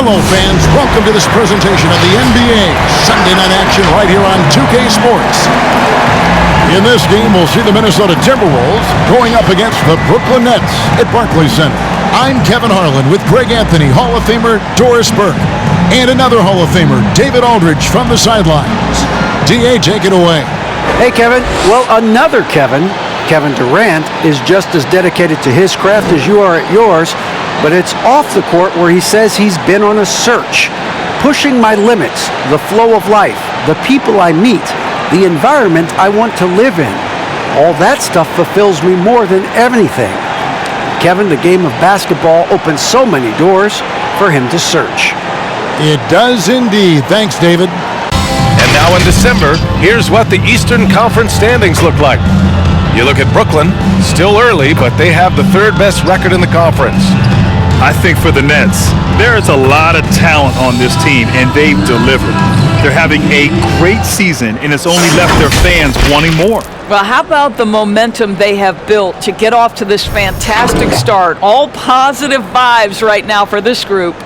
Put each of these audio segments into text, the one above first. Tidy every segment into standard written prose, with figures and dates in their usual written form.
Hello, fans. Welcome to this presentation of the NBA Sunday Night Action right here on 2K Sports. In this game, we'll see the Minnesota Timberwolves going up against the Brooklyn Nets at Barclays Center. I'm Kevin Harlan with Greg Anthony, Hall of Famer Doris Burke, and another Hall of Famer, David Aldridge, from the sidelines. D.A., take it away. Hey, Kevin. Well, another Kevin Durant, is just as dedicated to his craft as you are at yours, but it's off the court where he says he's been on a search, pushing my limits, the flow of life, the people I meet, the environment I want to live in. All that stuff fulfills me more than anything. Kevin, the game of basketball opens so many doors for him to search. It does indeed. Thanks, David. And now in December, here's what the Eastern Conference standings look like. You look at Brooklyn, still early, but they have the third best record in the conference. I think for the Nets, there is a lot of talent on this team, and they've delivered. They're having a great season, and it's only left their fans wanting more. Well, how about the momentum they have built to get off to this fantastic start? All positive vibes right now for this group.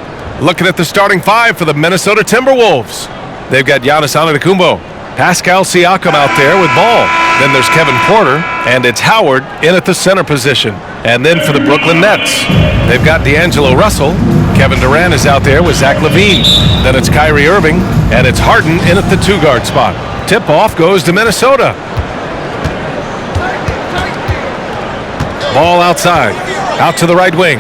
Looking at the starting five for the Minnesota Timberwolves. They've got Giannis Antetokounmpo, Pascal Siakam out there with ball. Then there's Kevin Porter, and it's Howard in at the center position. And then for the Brooklyn Nets, they've got D'Angelo Russell. Kevin Durant is out there with Zach LaVine. Then it's Kyrie Irving, and it's Harden in at the two-guard spot. Tip-off goes to Minnesota. Ball outside, out to the right wing.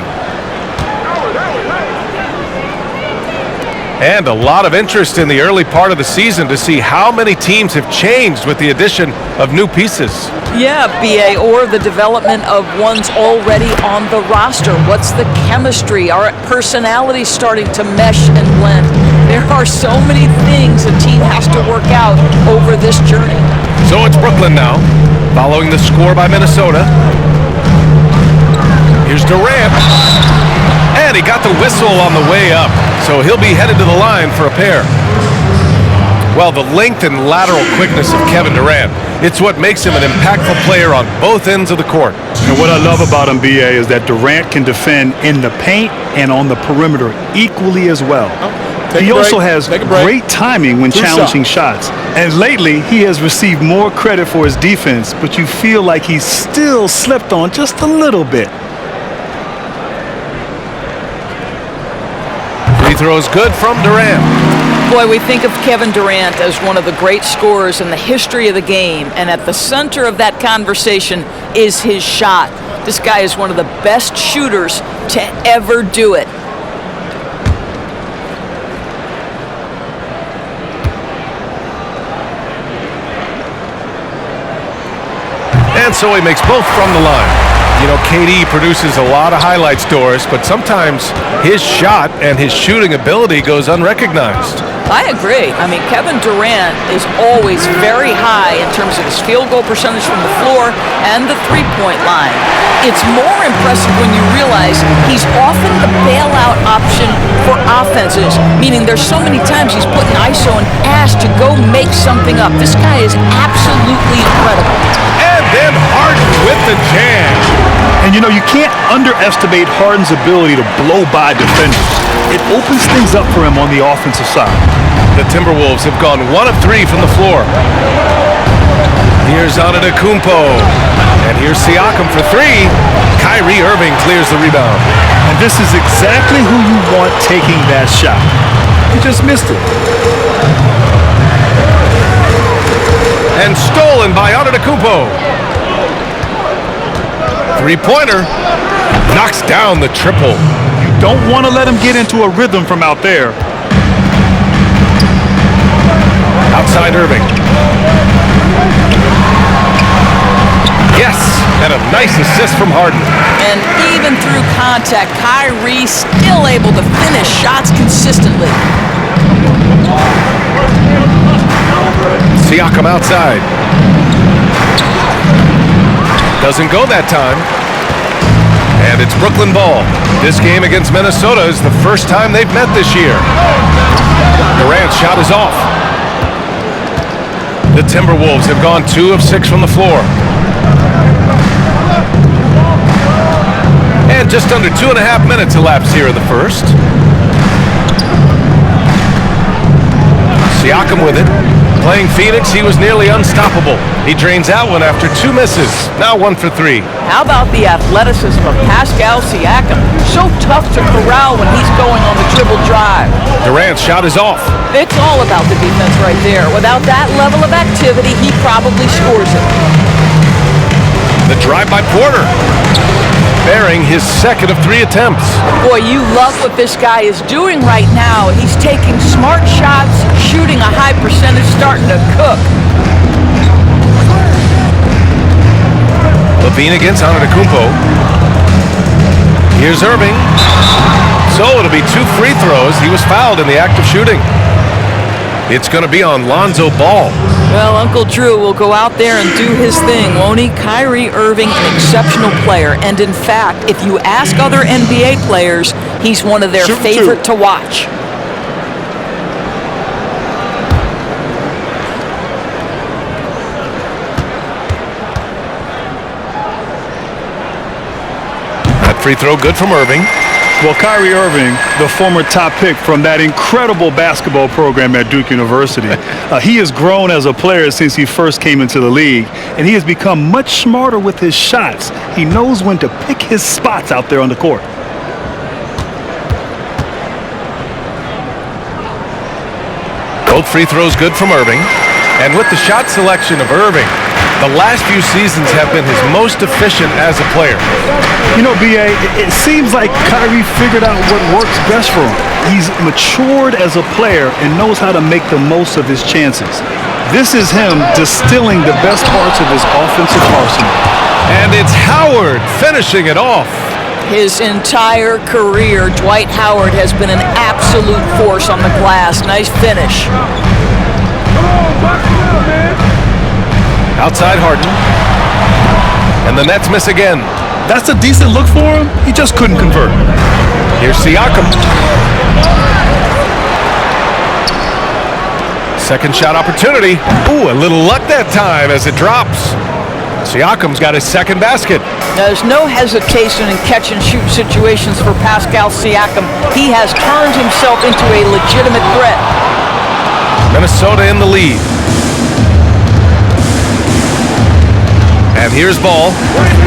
And a lot of interest in the early part of the season to see how many teams have changed with the addition of new pieces. Yeah, B.A., or the development of ones already on the roster. What's the chemistry? Are personalities starting to mesh and blend? There are so many things a team has to work out over this journey. So it's Brooklyn now, following the score by Minnesota. Here's Durant. And he got the whistle on the way up, so he'll be headed to the line for a pair. Well, the length and lateral quickness of Kevin Durant, it's what makes him an impactful player on both ends of the court. And what I love about him, B.A., is that Durant can defend in the paint and on the perimeter equally as well. He also has great timing when challenging shots. And lately, he has received more credit for his defense, but you feel like he's still slipped on just a little bit. Free throws good from Durant. Boy, we think of Kevin Durant as one of the great scorers in the history of the game, and at the center of that conversation is his shot. This guy is one of the best shooters to ever do it. And so he makes both from the line. You know, KD produces a lot of highlights, Doris, but sometimes his shot and his shooting ability goes unrecognized. I agree. I mean, Kevin Durant is always very high in terms of his field goal percentage from the floor and the three-point line. It's more impressive when you realize he's often the bailout option for offenses, meaning there's so many times he's put in ISO and asked to go make something up. This guy is absolutely incredible. And then Harden with the jam. And you know, you can't underestimate Harden's ability to blow by defenders. It opens things up for him on the offensive side. The Timberwolves have gone 1 of 3 from the floor. Here's Antetokounmpo. And here's Siakam for 3. Kyrie Irving clears the rebound. And this is exactly who you want taking that shot. He just missed it. And stolen by Antetokounmpo. Three-pointer. Knocks down the triple. You don't want to let him get into a rhythm from out there. Outside Irving. Yes, and a nice assist from Harden. And even through contact, Kyrie still able to finish shots consistently. Siakam outside. Doesn't go that time. And it's Brooklyn ball. This game against Minnesota is the first time they've met this year. Durant's shot is off. The Timberwolves have gone 2 of 6 from the floor. And just under 2.5 minutes elapsed here in the first. Siakam with it. Playing Phoenix, he was nearly unstoppable. He drains that one after 2 misses. Now 1 for 3. How about the athleticism of Pascal Siakam? So tough to corral when he's going on the dribble drive. Durant's shot is off. It's all about the defense right there. Without that level of activity, he probably scores it. The drive by Porter. Bearing his second of 3 attempts. Boy, you love what this guy is doing right now. He's taking smart shots, shooting a high percentage, starting to cook. Levine against Antetokounmpo. Here's Irving. So it'll be 2 free throws. He was fouled in the act of shooting. It's going to be on Lonzo Ball. Well, Uncle Drew will go out there and do his thing, won't he? Kyrie Irving, an exceptional player. And in fact, if you ask other NBA players, he's one of their favorite to watch. That free throw good from Irving. Well, Kyrie Irving, the former top pick from that incredible basketball program at Duke University, he has grown as a player since he first came into the league, and he has become much smarter with his shots. He knows when to pick his spots out there on the court. Both free throws good from Irving. And with the shot selection of Irving, the last few seasons have been his most efficient as a player. You know, B.A., it seems like Kyrie figured out what works best for him. He's matured as a player and knows how to make the most of his chances. This is him distilling the best parts of his offensive arsenal. And it's Howard finishing it off. His entire career, Dwight Howard has been an absolute force on the glass. Nice finish. Outside Harden. And the Nets miss again. That's a decent look for him. He just couldn't convert. Here's Siakam. Second shot opportunity. Ooh, a little luck that time as it drops. Siakam's got his second basket. There's no hesitation in catch and shoot situations for Pascal Siakam. He has turned himself into a legitimate threat. Minnesota in the lead. And here's Ball.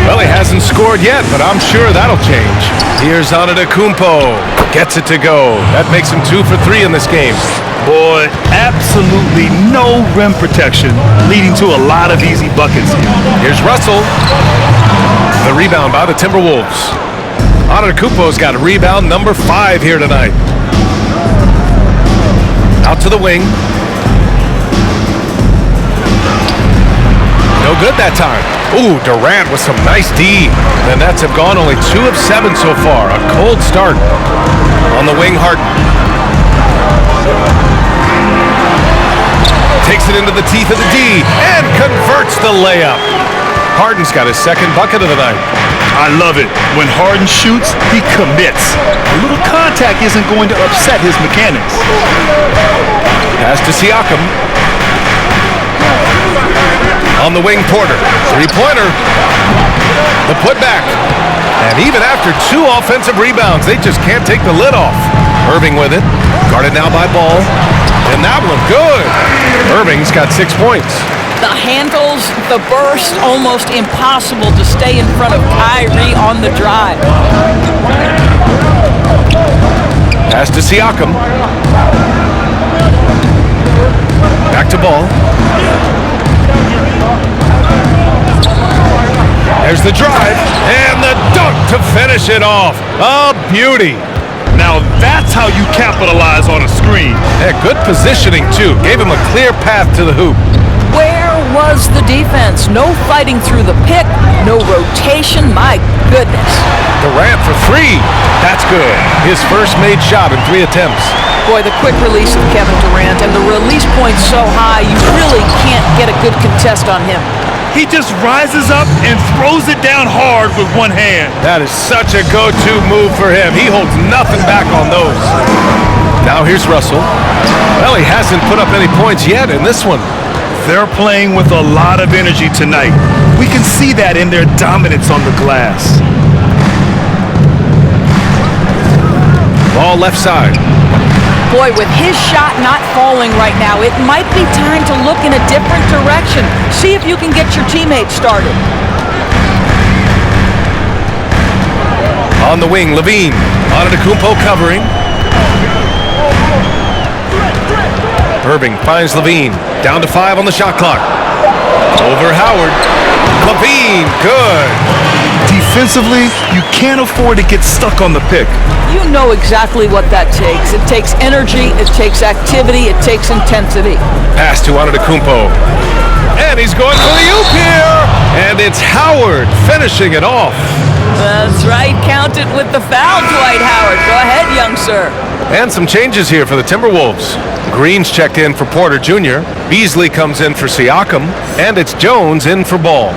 Well, he hasn't scored yet, but I'm sure that'll change. Here's Antetokounmpo. Gets it to go. That makes him 2 for 3 in this game. Boy, absolutely no rim protection, leading to a lot of easy buckets here. Here's Russell. The rebound by the Timberwolves. Antetokounmpo's got rebound number 5 here tonight. Out to the wing. No good that time. Ooh, Durant with some nice D. The Nets have gone only 2 of 7 so far. A cold start. On the wing, Harden. Takes it into the teeth of the D and converts the layup. Harden's got his second bucket of the night. I love it. When Harden shoots, he commits. A little contact isn't going to upset his mechanics. Pass to Siakam. On the wing, Porter. Three-pointer. The putback. And even after 2 offensive rebounds, they just can't take the lid off. Irving with it. Guarded now by Ball. And that one good. Irving's got 6 points. The handles, the burst, almost impossible to stay in front of Kyrie on the drive. Pass to Siakam. Back to Ball. There's the drive and the dunk to finish it off. A beauty. Now that's how you capitalize on a screen. Yeah, good positioning too. Gave him a clear path to the hoop. Where was the defense? No fighting through the pick, no rotation. My goodness. Durant for 3. That's good. His first made shot in 3 attempts. Boy, the quick release of Kevin Durant and the release point so high, you really can't get a good contest on him. He just rises up and throws it down hard with one hand. That is such a go-to move for him. He holds nothing back on those. Now here's Russell. Well, he hasn't put up any points yet in this one. They're playing with a lot of energy tonight. We can see that in their dominance on the glass. Ball left side. Boy, with his shot not falling right now, it might be time to look in a different direction. See if you can get your teammates started. On the wing, Levine. Antetokounmpo covering. Irving finds Levine. Down to 5 on the shot clock. Over Howard. Levine, good. Defensively, you can't afford to get stuck on the pick. You know exactly what that takes. It takes energy, it takes activity, it takes intensity. Pass to Antetokounmpo. And he's going for the oop here. And it's Howard finishing it off. That's right. Count it with the foul, Dwight Howard. Go ahead, young sir. And some changes here for the Timberwolves. Green's checked in for Porter Jr. Beasley comes in for Siakam. And it's Jones in for Ball.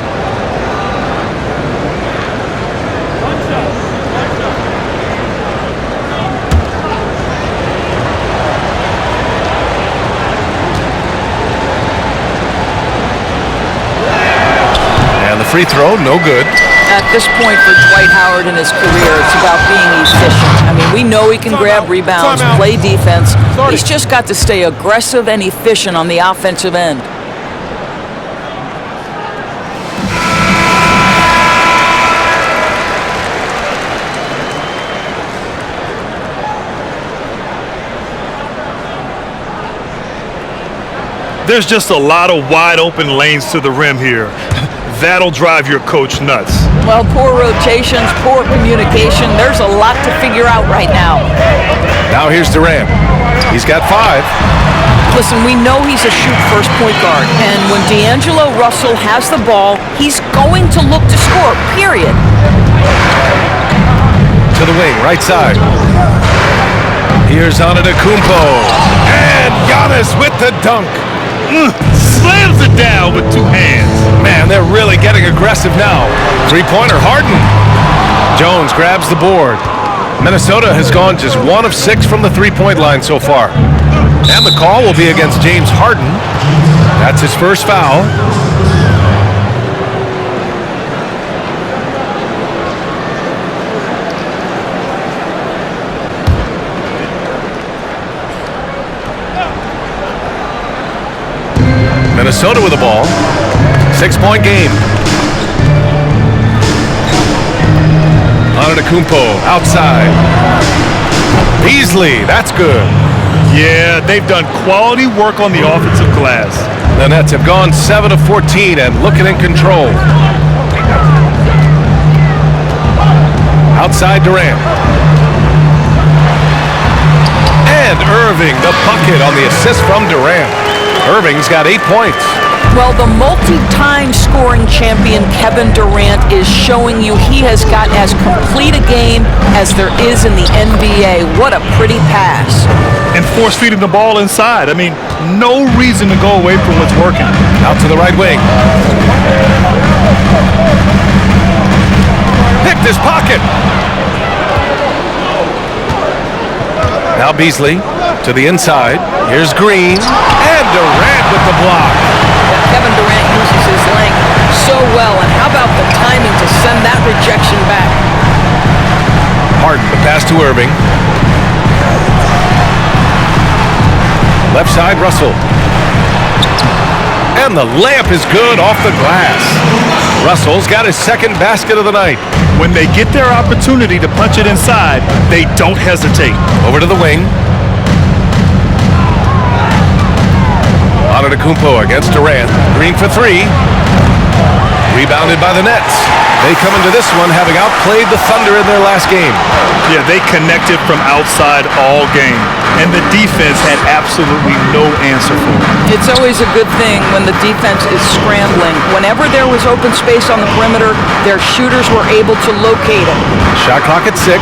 And the free throw, no good. At this point for Dwight Howard in his career, it's about being efficient. I mean, we know he can grab rebounds, play defense. He's just got to stay aggressive and efficient on the offensive end. There's just a lot of wide open lanes to the rim here. That'll drive your coach nuts. Well, poor rotations, poor communication. There's a lot to figure out right now. Now here's Durant. He's got 5. Listen, we know he's a shoot-first point guard, and when D'Angelo Russell has the ball, he's going to look to score, period. To the wing, right side. Here's Antetokounmpo. And Giannis with the dunk. Slams it down with 2 hands. Man, they're really getting aggressive now. Three-pointer, Harden. Jones grabs the board. Minnesota has gone just 1 of 6 from the three-point line so far. And the call will be against James Harden. That's his first foul. Minnesota with the ball. 6-point game. Antetokounmpo outside. Beasley, that's good. Yeah, they've done quality work on the offensive glass. The Nets have gone 7 of 14 and looking in control. Outside Durant. And Irving, the bucket on the assist from Durant. Irving's got 8 points. Well, the multi-time scoring champion Kevin Durant is showing you he has got as complete a game as there is in the NBA. What a pretty pass. And force-feeding the ball inside. I mean, no reason to go away from what's working. Out to the right wing. Picked his pocket. Now Beasley to the inside. Here's Green. And Durant with the block. Kevin Durant uses his length so well, and how about the timing to send that rejection back? Harden, the pass to Irving. Left side, Russell. And the layup is good off the glass. Russell's got his second basket of the night. When they get their opportunity to punch it inside, they don't hesitate. Over to the wing. Antetokounmpo against Durant. Green for 3. Rebounded by the Nets. They come into this one having outplayed the Thunder in their last game. Yeah, they connected from outside all game, and the defense had absolutely no answer for it. It's always a good thing when the defense is scrambling. Whenever there was open space on the perimeter, their shooters were able to locate it. Shot clock at 6.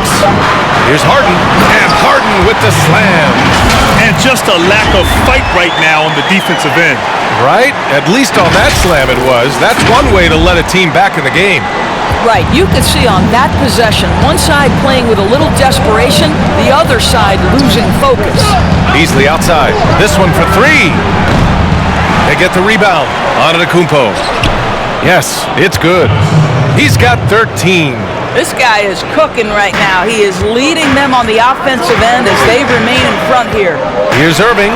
Here's Harden. And Harden with the slam. And just a lack of fight right now on the defensive end. Right? At least on that slam it was. That's one way to let a team back in the game. Right, you could see on that possession, one side playing with a little desperation, the other side losing focus. Beasley outside. This one for 3. They get the rebound. Antetokounmpo. Yes, it's good. He's got 13. This guy is cooking right now. He is leading them on the offensive end as they remain in front here. Here's Irving.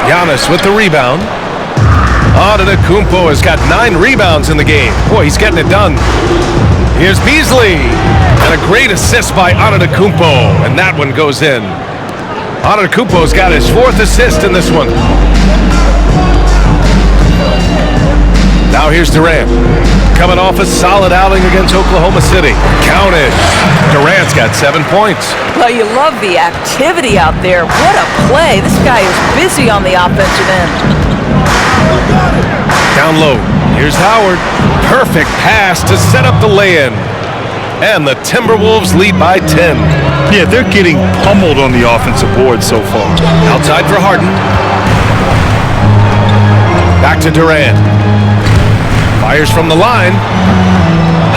Giannis with the rebound. Antetokounmpo has got 9 rebounds in the game. Boy, he's getting it done. Here's Beasley. And a great assist by Antetokounmpo. And that one goes in. Antetokounmpo's got his 4th assist in this one. Now here's Durant. Coming off a solid outing against Oklahoma City. Count it. Durant's got 7 points. Well, you love the activity out there. What a play. This guy is busy on the offensive end. Down low. Here's Howard. Perfect pass to set up the lay-in. And the Timberwolves lead by 10. Yeah, they're getting pummeled on the offensive board so far. Outside for Harden. Back to Durant. Fires from the line.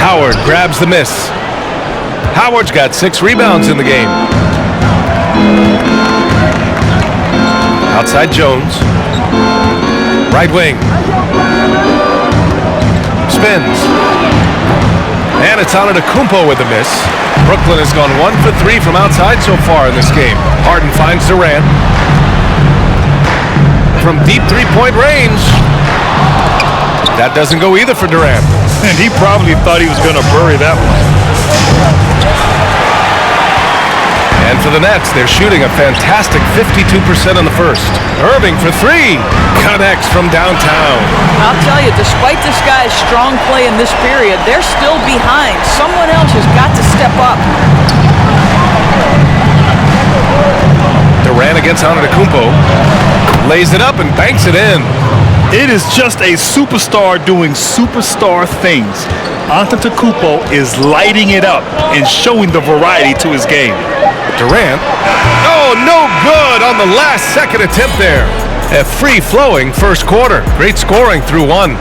Howard grabs the miss. Howard's got 6 rebounds in the game. Outside Jones. Right wing. Spins. And it's Antetokounmpo with a miss. Brooklyn has gone 1 for 3 from outside so far in this game. Harden finds Durant. From deep 3-point range. That doesn't go either for Durant. And he probably thought he was going to bury that one. And for the Nets, they're shooting a fantastic 52% in the first. Irving for 3. Connects from downtown. I'll tell you, despite this guy's strong play in this period, they're still behind. Someone else has got to step up. Durant against Antetokounmpo. Lays it up and banks it in. It is just a superstar doing superstar things. Antetokounmpo is lighting it up and showing the variety to his game. Durant. Oh, no good on the last second attempt there. A free-flowing first quarter. Great scoring through 1.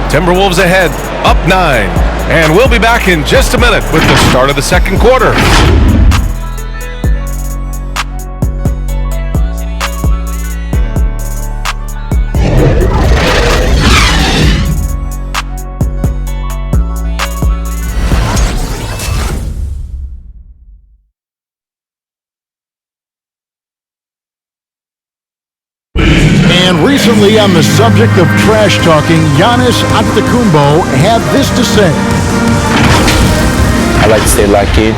Timberwolves ahead, up 9. And we'll be back in just a minute with the start of the second quarter. And recently, on the subject of trash talking, Giannis Antetokounmpo had this to say. I like to stay locked in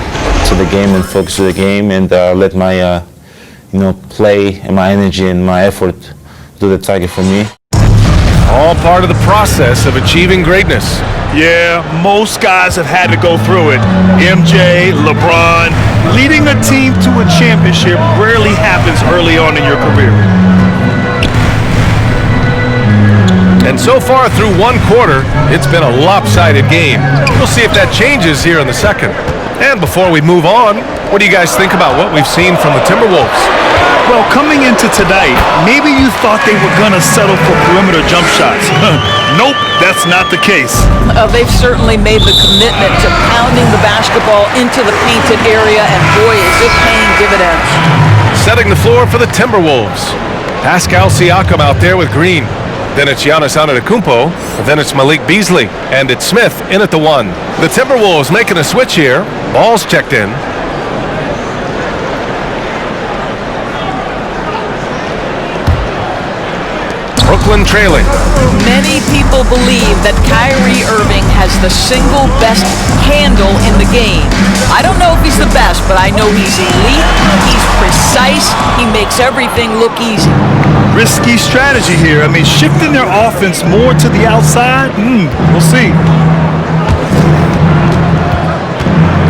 to the game and focus to the game and let my, play and my energy and my effort do the target for me. All part of the process of achieving greatness. Yeah, most guys have had to go through it. MJ, LeBron, leading a team to a championship rarely happens early on in your career. And so far through 1 quarter, it's been a lopsided game. We'll see if that changes here in the second. And before we move on, what do you guys think about what we've seen from the Timberwolves? Well, coming into tonight, maybe you thought they were going to settle for perimeter jump shots. Nope, that's not the case. They've certainly made the commitment to pounding the basketball into the painted area, and boy, is it paying dividends. Setting the floor for the Timberwolves. Pascal Siakam out there with Green. Then it's Giannis Antetokounmpo. Then it's Malik Beasley. And it's Smith in at the 1. The Timberwolves making a switch here. Ball's checked in. Brooklyn trailing. Many people believe that Kyrie Irving has the single best handle in the game. I don't know if he's the best, but I know he's elite, he's precise, he makes everything look easy. Risky strategy here. I mean, shifting their offense more to the outside, we'll see.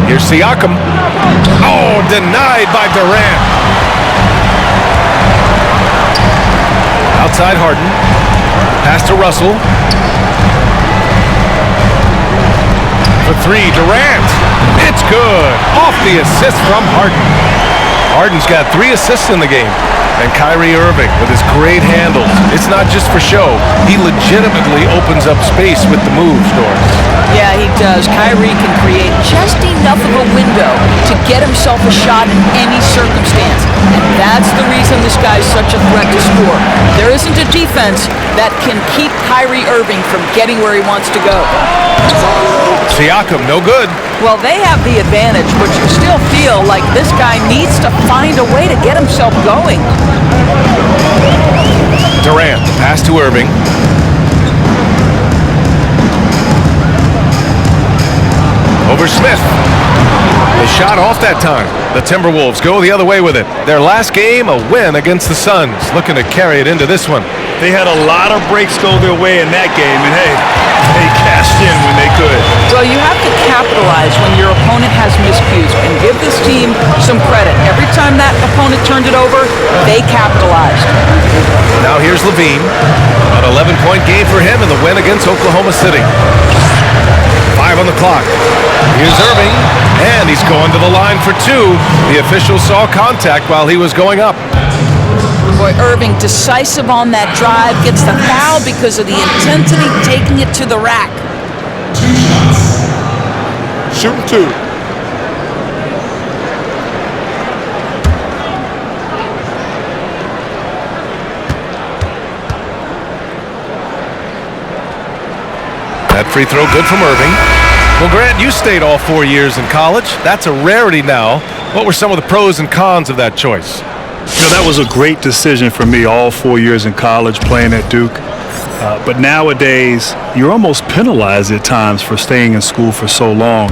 Here's Siakam. Oh, denied by Durant. Outside Harden. Pass to Russell. For 3, Durant. It's good. Off the assist from Harden. Harden's got 3 assists in the game. And Kyrie Irving with his great handles. It's not just for show. He legitimately opens up space with the moves, Doris. Yeah, he does. Kyrie can create just enough enough of a window to get himself a shot in any circumstance. And that's the reason this guy's such a threat to score. There isn't a defense that can keep Kyrie Irving from getting where he wants to go. Siakam, no good. Well, they have the advantage, but you still feel like this guy needs to find a way to get himself going. Durant, pass to Irving. Over Smith. The shot off that time. The Timberwolves go the other way with it. Their last game, a win against the Suns, looking to carry it into this one. They had a lot of breaks go their way in that game, and hey, they cashed in when they could. Well, you have to capitalize when your opponent has miscues, and give this team some credit. Every time that opponent turned it over, they capitalized. Now here's Levine. An 11-point game for him in the win against Oklahoma City. 5 on the clock. Here's Irving, and he's going to the line for 2. The official saw contact while he was going up. Boy, Irving decisive on that drive, gets the foul because of the intensity, taking it to the rack. Shooting 2. That free throw good from Irving. Well, Grant, you stayed all 4 years in college. That's a rarity now. What were some of the pros and cons of that choice? You know, that was a great decision for me, all 4 years in college playing at Duke. But nowadays, you're almost penalized at times for staying in school for so long.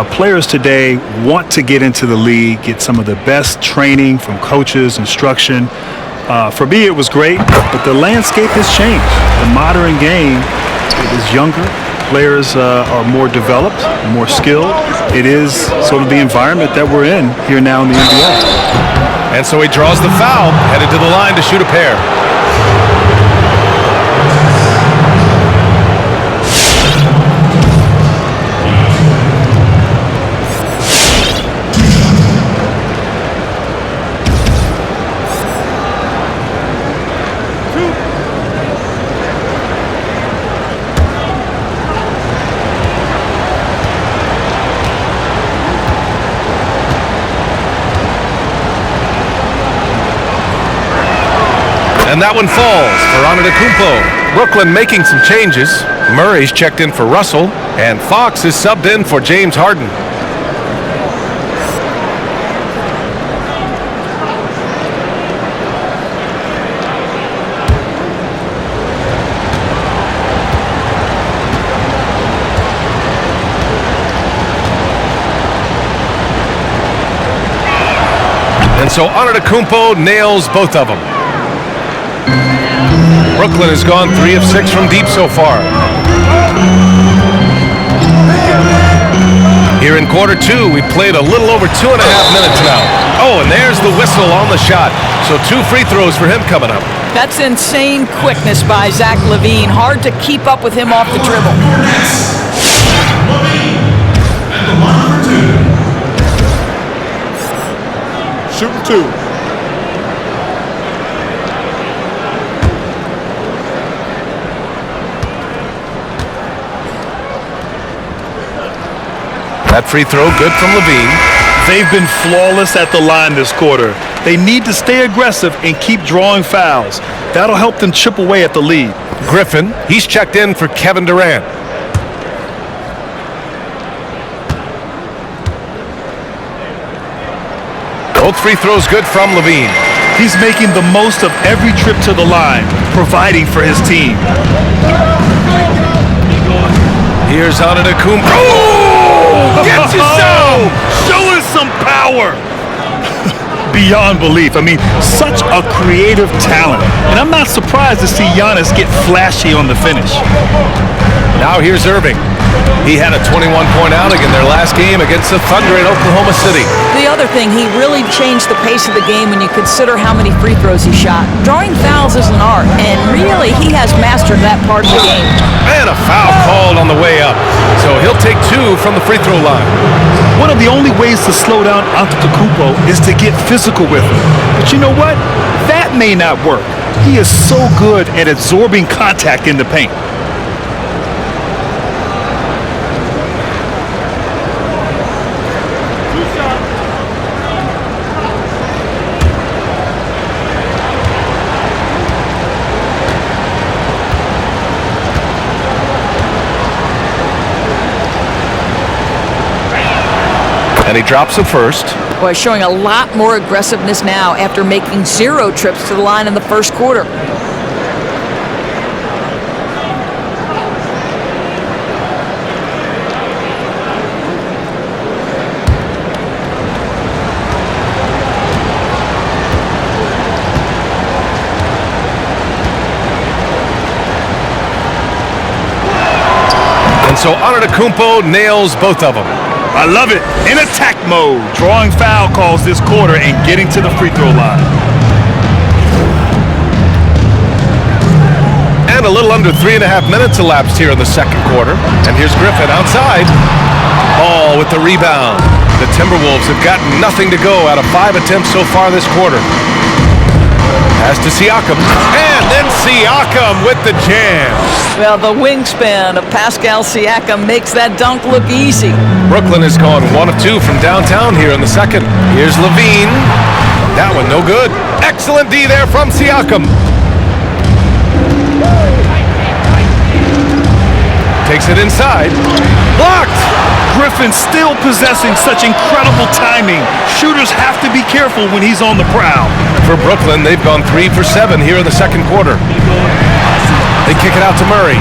Players today want to get into the league, get some of the best training from coaches, instruction. For me, it was great, but the landscape has changed. The modern game is younger. Players are more developed, more skilled. It is sort of the environment that we're in here now in the NBA. And so he draws the foul, headed to the line to shoot a pair. And that one falls for Antetokounmpo. Brooklyn making some changes. Murray's checked in for Russell, and Fox is subbed in for James Harden. And so Antetokounmpo nails both of them. Brooklyn has gone 3 of 6 from deep so far. Here in quarter 2, we played a little over 2.5 minutes now. Oh, and there's the whistle on the shot. So 2 free throws for him coming up. That's insane quickness by Zach LaVine. Hard to keep up with him off the dribble. Shooting 2. That free throw good from LaVine. They've been flawless at the line this quarter. They need to stay aggressive and keep drawing fouls. That'll help them chip away at the lead. Griffin, he's checked in for Kevin Durant. Both free throws good from LaVine. He's making the most of every trip to the line, providing for his team. Here's Antetokounmpo. Oh! Gets you so! Showing some power! Beyond belief. I mean, such a creative talent. And I'm not surprised to see Giannis get flashy on the finish. Now here's Irving. He had a 21-point outing in their last game against the Thunder in Oklahoma City. The other thing, he really changed the pace of the game when you consider how many free throws he shot. Drawing fouls is an art, and really, he has mastered that part of the game. And a foul called on the way up. So he'll take 2 from the free throw line. One of the only ways to slow down Antetokounmpo is to get physical with him. But you know what? That may not work. He is so good at absorbing contact in the paint. And he drops it first. Boy, showing a lot more aggressiveness now after making 0 trips to the line in the first quarter. And so Antetokounmpo nails both of them. I love it. In attack mode, drawing foul calls this quarter and getting to the free throw line. And a little under 3.5 minutes elapsed here in the second quarter. And here's Griffin outside. Ball with the rebound. The Timberwolves have gotten nothing to go out of 5 attempts so far this quarter. Pass to Siakam. And then Siakam with the jam. Well, the wingspan of Pascal Siakam makes that dunk look easy. Brooklyn has gone 1 of 2 from downtown here in the second. Here's Levine. That one no good. Excellent D there from Siakam. Takes it inside. Blocked. Griffin still possessing such incredible timing. Shooters have to be careful when he's on the prowl. For Brooklyn, they've gone 3 for 7 here in the second quarter. They kick it out to Murray.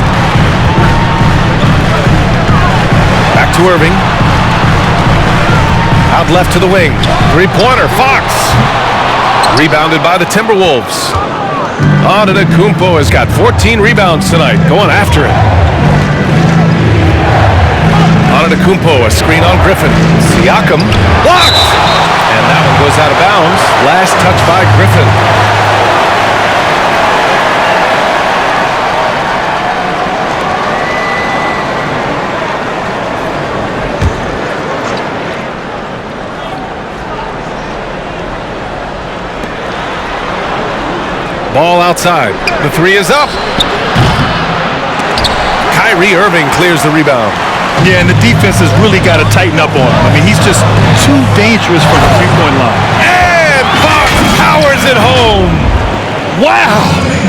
Back to Irving. Out left to the wing. Three-pointer, Fox. Rebounded by the Timberwolves. Antetokounmpo has got 14 rebounds tonight, going after it. Antetokounmpo, a screen on Griffin. Siakam, blocked! And that one goes out of bounds. Last touch by Griffin. Ball outside. The three is up. Kyrie Irving clears the rebound. Yeah, and the defense has really got to tighten up on him. I mean, he's just too dangerous from the three-point line. And Fox powers it home. Wow!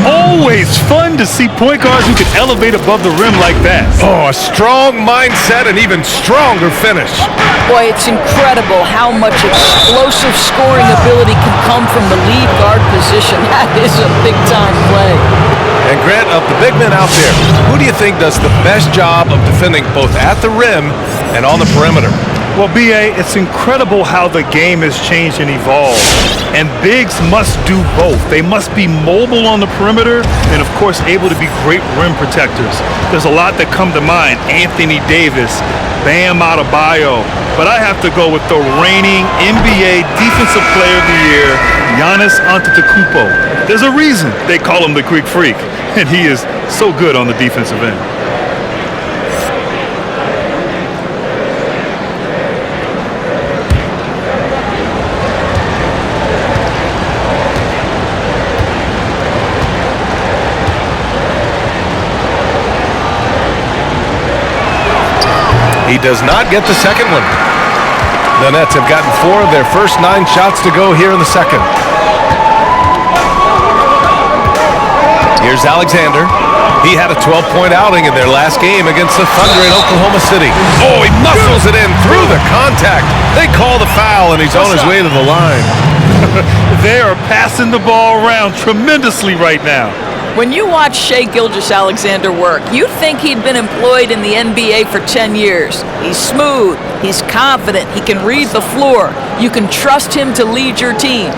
Always fun to see point guards who can elevate above the rim like that. Oh, a strong mindset and even stronger finish. Boy, it's incredible how much explosive scoring ability can come from the lead guard position. That is a big-time play. And Grant, of the big men out there, who do you think does the best job of defending both at the rim and on the perimeter? Well, B.A., it's incredible how the game has changed and evolved. And bigs must do both. They must be mobile on the perimeter and, of course, able to be great rim protectors. There's a lot that come to mind. Anthony Davis, Bam Adebayo. But I have to go with the reigning NBA Defensive Player of the Year, Giannis Antetokounmpo. There's a reason they call him the Greek Freak, and he is so good on the defensive end. He does not get the second one. The Nets have gotten 4 of their first 9 shots to go here in the second. Here's Alexander. He had a 12-point outing in their last game against the Thunder in Oklahoma City. Oh, he muscles it in through the contact. They call the foul, and he's on his way to the line. They are passing the ball around tremendously right now. When you watch Shai Gilgeous-Alexander work, you'd think he'd been employed in the NBA for 10 years. He's smooth, he's confident, he can read the floor. You can trust him to lead your team.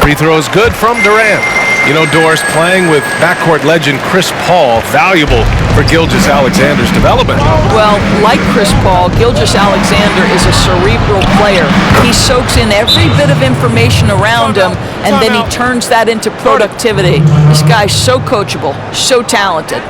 Free throw is good from Durant. You know, Doris, playing with backcourt legend Chris Paul, valuable for Gilgeous-Alexander's development. Well, like Chris Paul, Gilgeous-Alexander is a cerebral player. He soaks in every bit of information around him, and then he turns that into productivity. This guy's so coachable, so talented.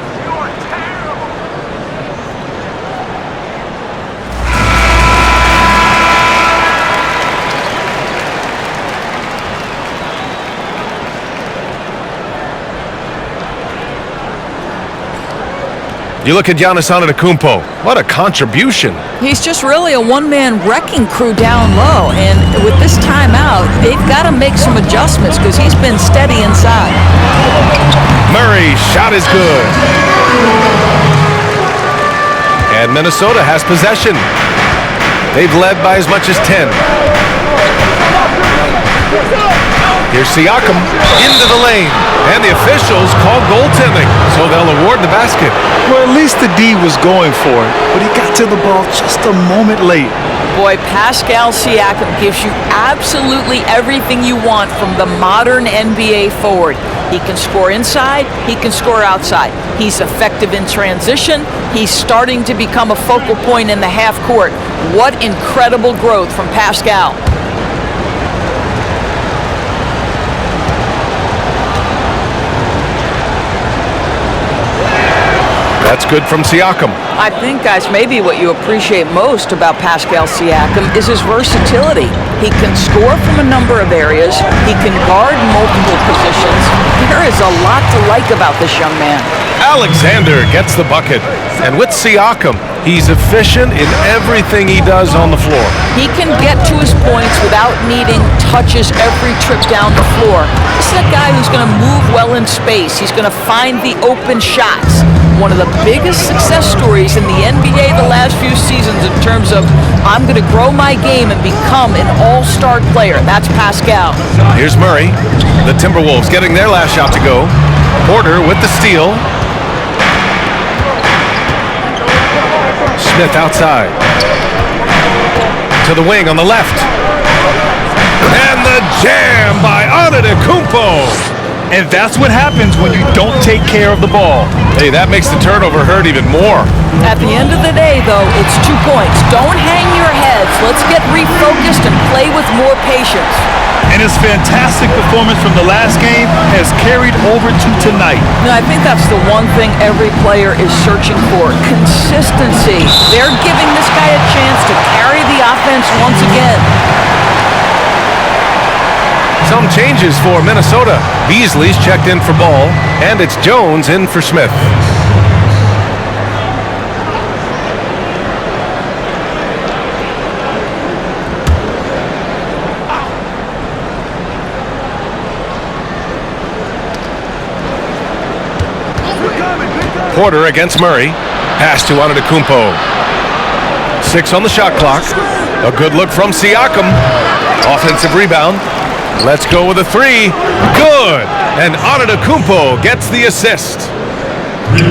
You look at Giannis Antetokounmpo. What a contribution. He's just really a one-man wrecking crew down low, and with this timeout, they've got to make some adjustments because he's been steady inside. Murray, shot is good. And Minnesota has possession. They've led by as much as 10. Here's Siakam into the lane. And the officials call goaltending, so they'll award the basket. Well, at least the D was going for it, but he got to the ball just a moment late. Boy, Pascal Siakam gives you absolutely everything you want from the modern NBA forward. He can score inside, he can score outside. He's effective in transition. He's starting to become a focal point in the half court. What incredible growth from Pascal. That's good from Siakam. I think, guys, maybe what you appreciate most about Pascal Siakam is his versatility. He can score from a number of areas. He can guard multiple positions. There is a lot to like about this young man. Alexander gets the bucket. And with Siakam, he's efficient in everything he does on the floor. He can get to his points without needing touches every trip down the floor. This is a guy who's going to move well in space. He's going to find the open shots. One of the biggest success stories in the NBA the last few seasons in terms of I'm going to grow my game and become an all-star player. That's Pascal. Here's Murray. The Timberwolves getting their last shot to go. Porter with the steal. Smith outside. To the wing on the left. And the jam by Antetokounmpo. And that's what happens when you don't take care of the ball. Hey, that makes the turnover hurt even more. At the end of the day, though, it's 2 points. Don't hang your heads. Let's get refocused and play with more patience. And his fantastic performance from the last game has carried over to tonight. I think that's the one thing every player is searching for, consistency. They're giving this guy a chance to carry the offense once again. Some changes for Minnesota. Beasley's checked in for Ball, and it's Jones in for Smith. Porter against Murray. Pass to Antetokounmpo. 6 on the shot clock. A good look from Siakam. Offensive rebound. Let's go with a 3. Good! And Antetokounmpo gets the assist.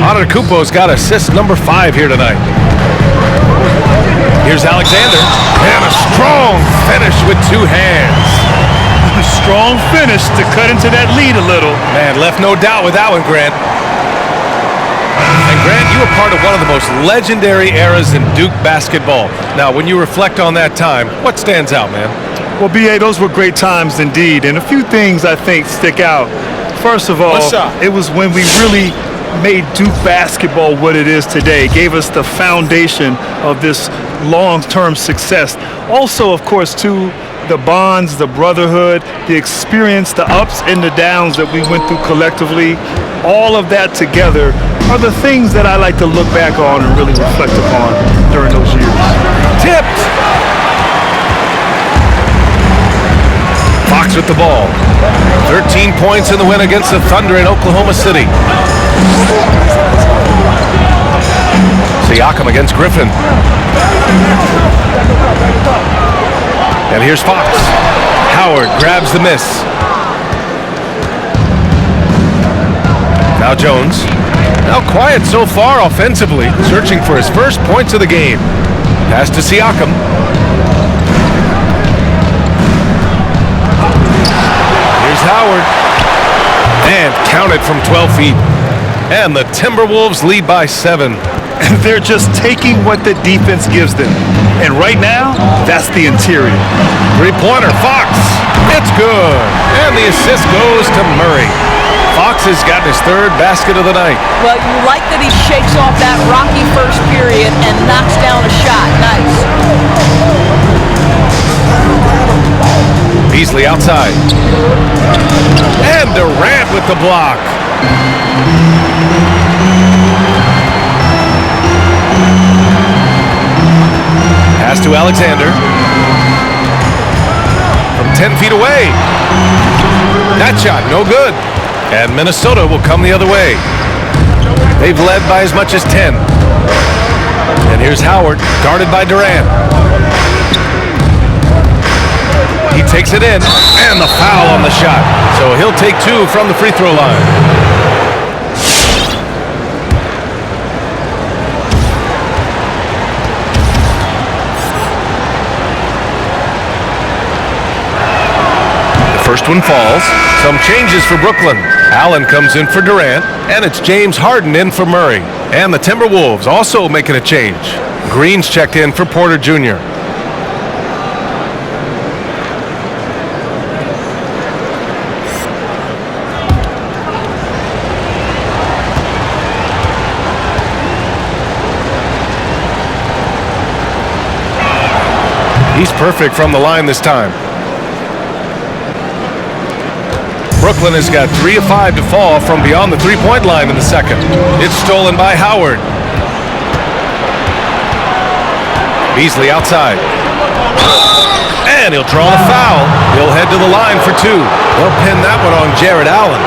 Antetokounmpo's got assist number 5 here tonight. Here's Alexander. And a strong finish with 2 hands. A strong finish to cut into that lead a little. Man, left no doubt with that one, Grant. And Grant, you were part of one of the most legendary eras in Duke basketball. Now, when you reflect on that time, what stands out, man? Well, B.A., those were great times indeed. And a few things I think stick out. First of all, it was when we really made Duke basketball what it is today. It gave us the foundation of this long-term success. Also, of course, too, the bonds, the brotherhood, the experience, the ups and the downs that we went through collectively, all of that together are the things that I like to look back on and really reflect upon during those years. Tipped! Fox with the ball. 13 points in the win against the Thunder in Oklahoma City. Siakam against Griffin. And here's Fox. Howard grabs the miss. Now Jones. Now quiet so far offensively, searching for his first points of the game. Pass to Siakam. Here's Howard. And counted from 12 feet. And the Timberwolves lead by 7. They're just taking what the defense gives them. And right now, that's the interior. 3-pointer, Fox. It's good. And the assist goes to Murray. Fox has gotten his 3rd basket of the night. Well, you like that he shakes off that rocky first period and knocks down a shot. Nice. Beasley outside. And Durant with the block. Pass to Alexander. From 10 feet away. That shot, no good. And Minnesota will come the other way. They've led by as much as 10. And here's Howard, guarded by Durant. He takes it in, and the foul on the shot. So he'll take 2 from the free throw line. First one falls. Some changes for Brooklyn. Allen comes in for Durant, and it's James Harden in for Murray. And the Timberwolves also making a change. Green's checked in for Porter Jr. He's perfect from the line this time. Brooklyn has got 3 of 5 to fall from beyond the three-point line in the second. It's stolen by Howard. Beasley outside. And he'll draw the foul. He'll head to the line for 2. They'll pin that one on Jared Allen.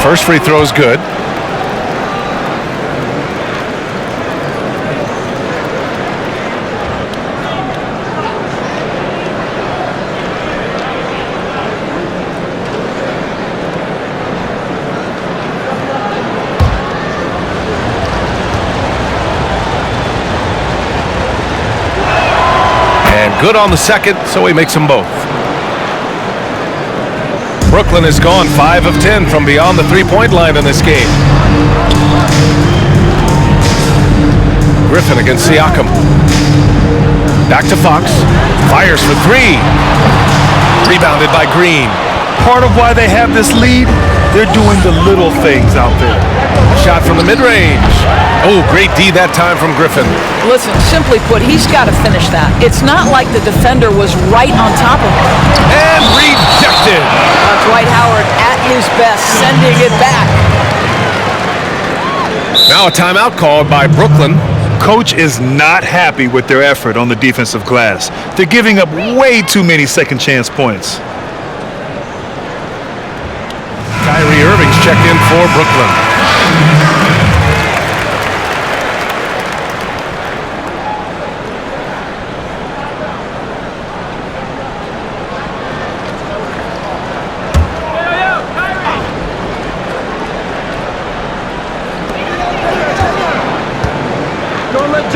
First free throw is good. And good on the second, so he makes them both. Brooklyn has gone 5 of 10 from beyond the three-point line in this game. Griffin against Siakam. Back to Fox. Fires for 3. Rebounded by Green. Part of why they have this lead, they're doing the little things out there. Shot from the mid-range. Oh, great D that time from Griffin. Listen, simply put, he's got to finish that. It's not like the defender was right on top of him. And rejected. Dwight Howard at his best, sending it back. Now a timeout called by Brooklyn. Coach is not happy with their effort on the defensive glass. They're giving up way too many second chance points. Kyrie Irving's checked in for Brooklyn.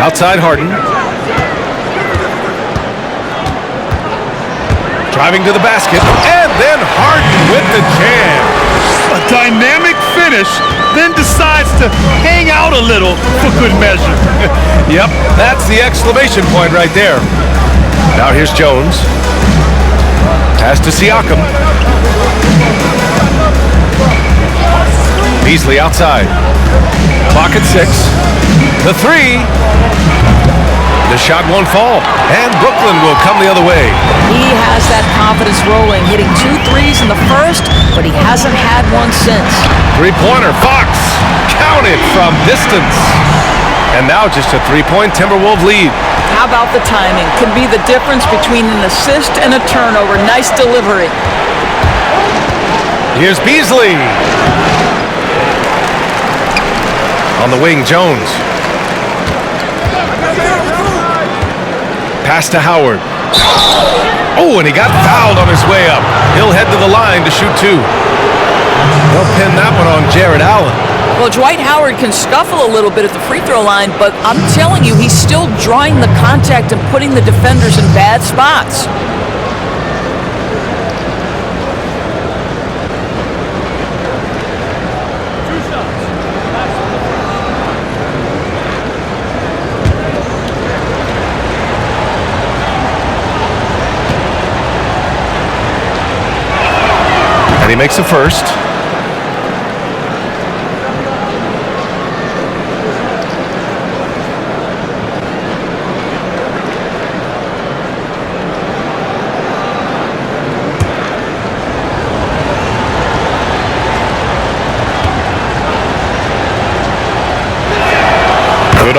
Outside Harden. Driving to the basket. And then Harden with the jam. A dynamic finish, then decides to hang out a little for good measure. Yep, that's the exclamation point right there. Now here's Jones. Pass to Siakam. Beasley outside. Clock at 6. The 3. The shot won't fall, and Brooklyn will come the other way. He has that confidence rolling, hitting 2 threes in the first, but he hasn't had one since. Three-pointer, Fox, counted from distance. And now just a 3-point Timberwolves lead. How about the timing? Could be the difference between an assist and a turnover. Nice delivery. Here's Beasley. On the wing, Jones. Pass to Howard. Oh, and he got fouled on his way up. He'll head to the line to shoot 2. They'll pin that one on Jared Allen. Well, Dwight Howard can scuffle a little bit at the free throw line, but I'm telling you, he's still drawing the contact and putting the defenders in bad spots. He makes the first.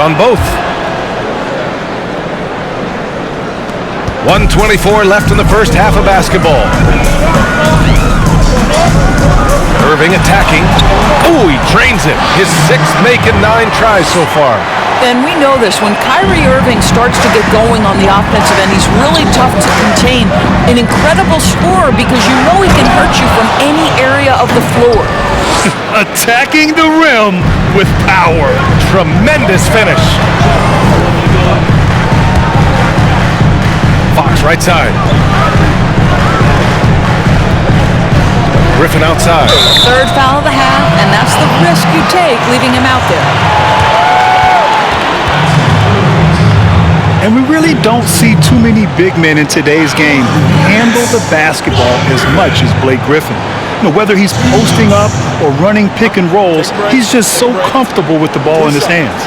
on both. 1:24 left in the first half of basketball. Irving attacking. Oh, he drains it. His 6th make in 9 tries so far. And we know this, when Kyrie Irving starts to get going on the offensive end, he's really tough to contain. An incredible scorer because you know he can hurt you from any area of the floor. Attacking the rim with power. Tremendous finish. Fox right side. Griffin outside. 3rd foul of the half, and that's the risk you take leaving him out there. And we really don't see too many big men in today's game who handle the basketball as much as Blake Griffin. You know, whether he's posting up or running pick and rolls, he's just so comfortable with the ball in his hands.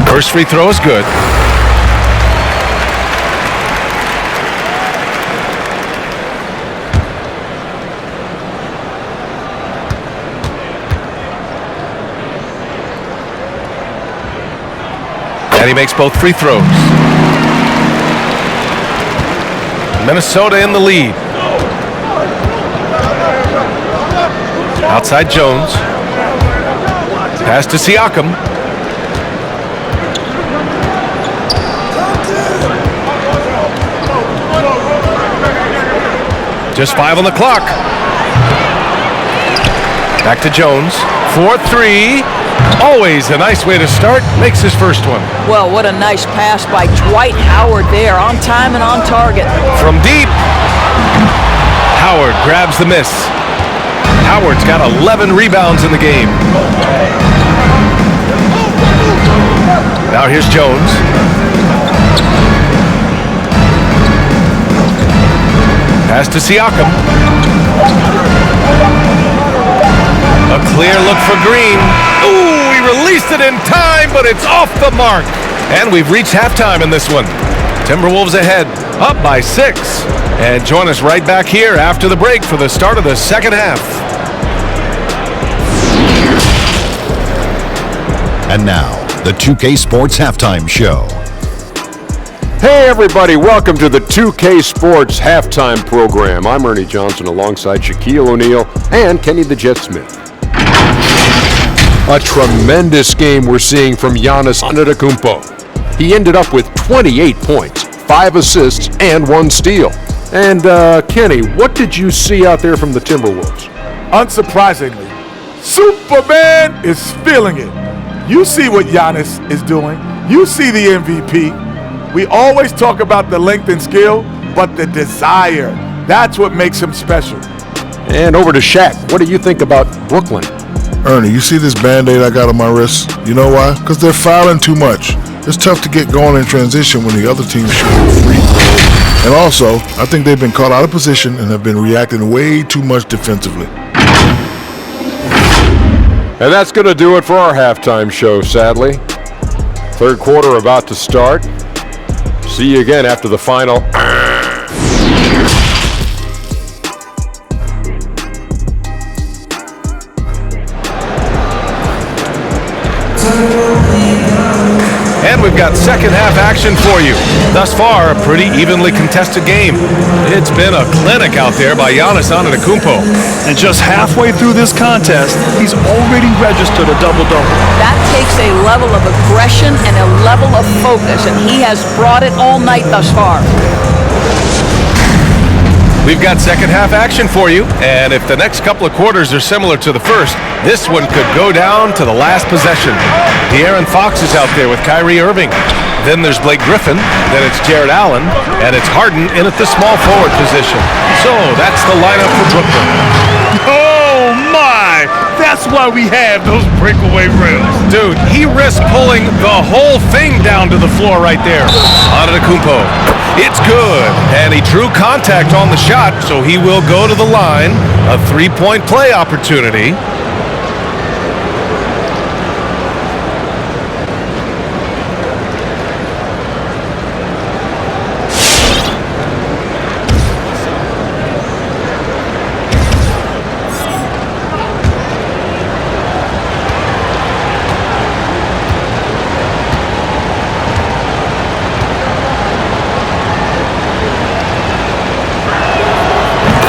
First free throw is good. And he makes both free throws. Minnesota in the lead. Outside Jones. Pass to Siakam. Just 5 on the clock. Back to Jones. 4-3. Always a nice way to start. Makes his first one. Well, what a nice pass by Dwight Howard there. On time and on target. From deep. Howard grabs the miss. Howard's got 11 rebounds in the game. Now here's Jones. Pass to Siakam. A clear look for Green. Ooh, he released it in time, but it's off the mark. And we've reached halftime in this one. Timberwolves ahead, up by 6. And join us right back here after the break for the start of the second half. And now, the 2K Sports Halftime Show. Hey everybody, welcome to the 2K Sports Halftime Program. I'm Ernie Johnson alongside Shaquille O'Neal and Kenny the Jet Smith. A tremendous game we're seeing from Giannis Antetokounmpo. He ended up with 28 points, 5 assists, and 1 steal. And Kenny, what did you see out there from the Timberwolves? Unsurprisingly, Superman is feeling it. You see what Giannis is doing. You see the MVP. We always talk about the length and skill, but the desire, that's what makes him special. And over to Shaq. What do you think about Brooklyn? Ernie, you see this Band-Aid I got on my wrist? You know why? Because they're fouling too much. It's tough to get going in transition when the other team's shooting free throws. And also, I think they've been caught out of position and have been reacting way too much defensively. And that's going to do it for our halftime show, sadly. Third quarter about to start. See you again after the final. And we've got second half action for you. Thus far, a pretty evenly contested game. It's been a clinic out there by Giannis Antetokounmpo. And just halfway through this contest, he's already registered a double-double. That takes a level of aggression and a level of focus, and he has brought it all night thus far. We've got second half action for you, and if the next couple of quarters are similar to the first, this one could go down to the last possession. De'Aaron Fox is out there with Kyrie Irving. Then there's Blake Griffin, then it's Jared Allen, and it's Harden in at the small forward position. So that's the lineup for Brooklyn. Oh my! That's why we have those breakaway rims. Dude, he risked pulling the whole thing down to the floor right there. Antetokounmpo. It's good. And he drew contact on the shot, so he will go to the line. A three-point play opportunity.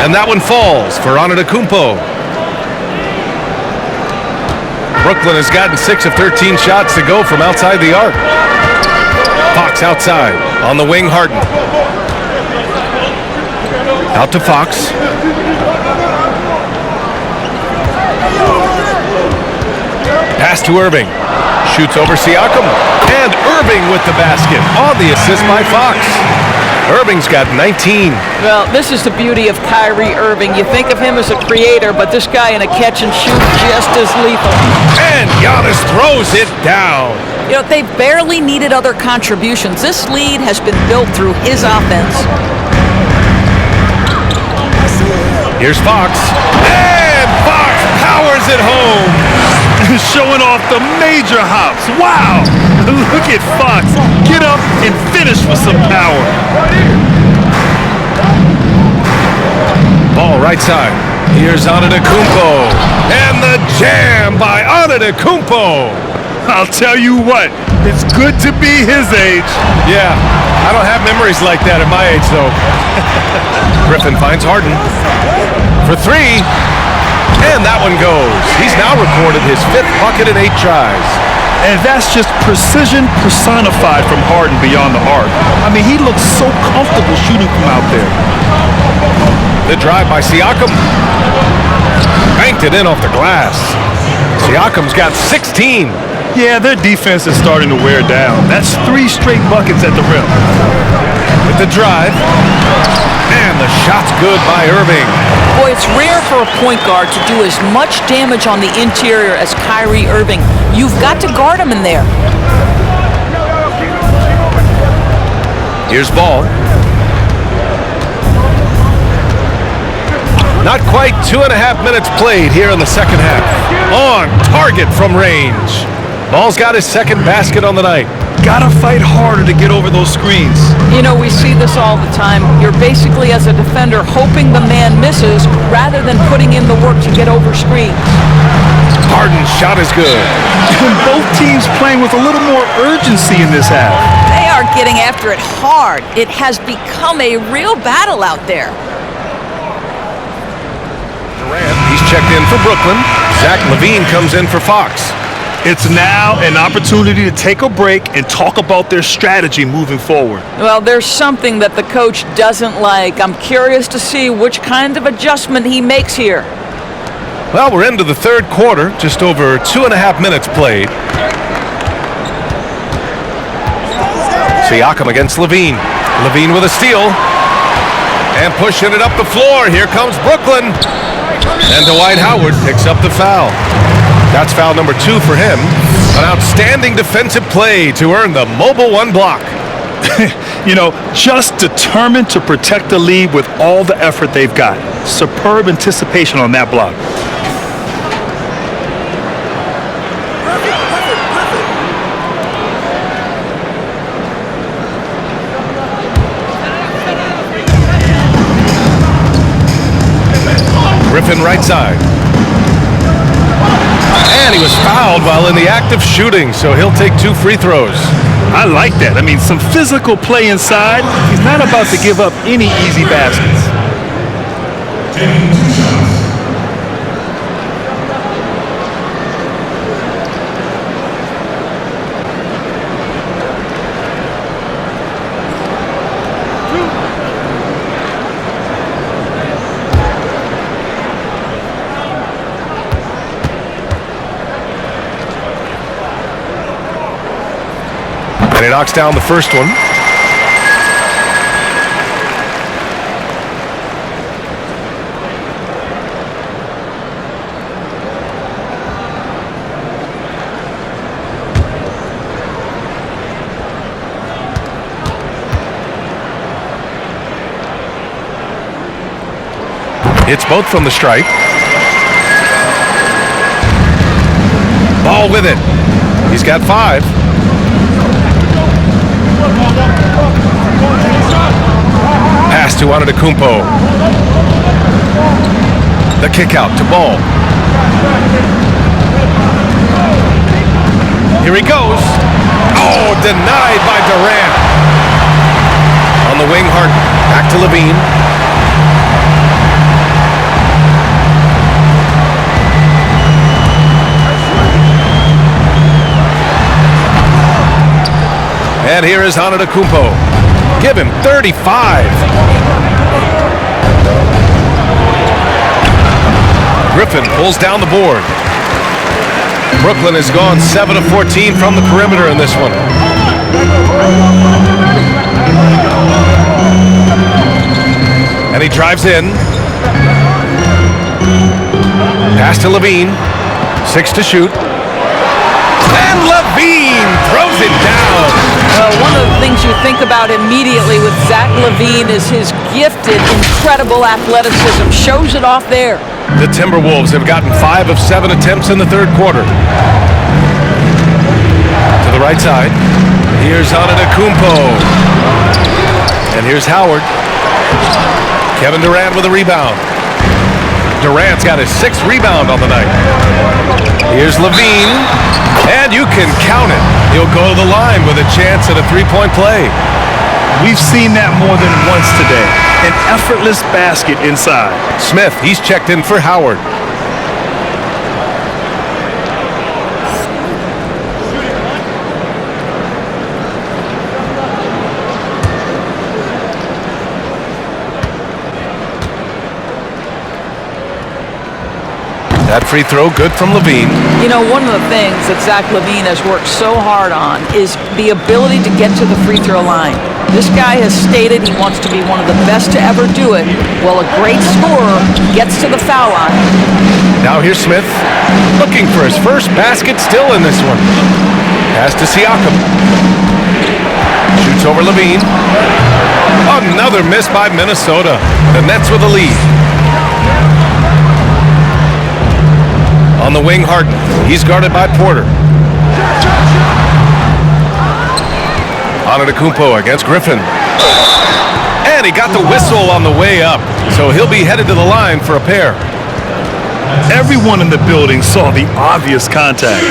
And that one falls for Antetokounmpo. Brooklyn has gotten 6 of 13 shots to go from outside the arc. Fox outside. On the wing, Harden. Out to Fox. Pass to Irving. Shoots over Siakam. And Irving with the basket on the assist by Fox. Irving's got 19. Well, this is the beauty of Kyrie Irving. You think of him as a creator, but this guy in a catch and shoot just as lethal. And Giannis throws it down. You know, they've barely needed other contributions. This lead has been built through his offense. Here's Fox. And Fox powers it home. Showing off the major hops. Wow! Look at Fox. Get up and finish with some power. Ball right side. Here's Antetokounmpo. And the jam by Antetokounmpo. I'll tell you what, it's good to be his age. Yeah, I don't have memories like that at my age, though. Griffin finds Harden for 3. And that one goes. He's now recorded his 5th bucket in 8 tries. And that's just precision personified from Harden beyond the arc. I mean, he looks so comfortable shooting from out there. The drive by Siakam. Banked it in off the glass. Siakam's got 16. Yeah, their defense is starting to wear down. That's 3 straight buckets at the rim. With the drive. And the shot's good by Irving. Boy, it's rare for a point guard to do as much damage on the interior as Kyrie Irving. You've got to guard him in there. Here's Ball. Not quite 2.5 minutes played here in the second half. On target from range. Ball's got his 2nd basket on the night. Gotta fight harder to get over those screens. You know, we see this all the time. You're basically, as a defender, hoping the man misses rather than putting in the work to get over screens. Harden's shot is good. Both teams playing with a little more urgency in this half. They are getting after it hard. It has become a real battle out there. Durant, he's checked in for Brooklyn. Zach LaVine comes in for Fox. It's now an opportunity to take a break and talk about their strategy moving forward. Well, there's something that the coach doesn't like. I'm curious to see which kind of adjustment he makes here. Well, we're into the 3rd quarter, just over 2.5 minutes played. Siakam against LaVine. LaVine with a steal. And pushing it up the floor. Here comes Brooklyn. And Dwight Howard picks up the foul. That's foul number 2 for him. An outstanding defensive play to earn the mobile 1 block. You know, just determined to protect the lead with all the effort they've got. Superb anticipation on that block. Griffin right side. And he was fouled while in the act of shooting, so he'll take 2 free throws. I like that. I mean, some physical play inside. He's not about to give up any easy baskets. And he knocks down the first one. It's both from the stripe. Ball with it. He's got 5. Pass to Antetokounmpo. The kick out to Ball. Here he goes. Oh, denied by Durant. On the wing, Harden. Back to LaVine. Here's Antetokounmpo. Give him 35. Griffin pulls down the board. Brooklyn has gone 7 of 14 from the perimeter in this one. And he drives in. Pass to Levine. 6 to shoot. And Levine throws it down. Well, one of the things you think about immediately with Zach LaVine is his gifted, incredible athleticism. Shows it off there. The Timberwolves have gotten 5 of 7 attempts in the third quarter. To the right side. Here's Antetokounmpo. And here's Howard. Kevin Durant with a rebound. Durant's got his 6th rebound on the night. Here's Levine. And you can count it. He'll go to the line with a chance at a three-point play. We've seen that more than once today. An effortless basket inside. Smith, he's checked in for Howard. That free throw good from Levine. You know, one of the things that Zach LaVine has worked so hard on is the ability to get to the free throw line. This guy has stated he wants to be one of the best to ever do it. Well, a great scorer gets to the foul line. Now here's Smith, looking for his first basket still in this one. Pass to Siakam. Shoots over Levine. Another miss by Minnesota. The Nets with the lead. On the wing, Harden. He's guarded by Porter. Antetokounmpo against Griffin. And he got the whistle on the way up, so he'll be headed to the line for a pair. Everyone in the building saw the obvious contact.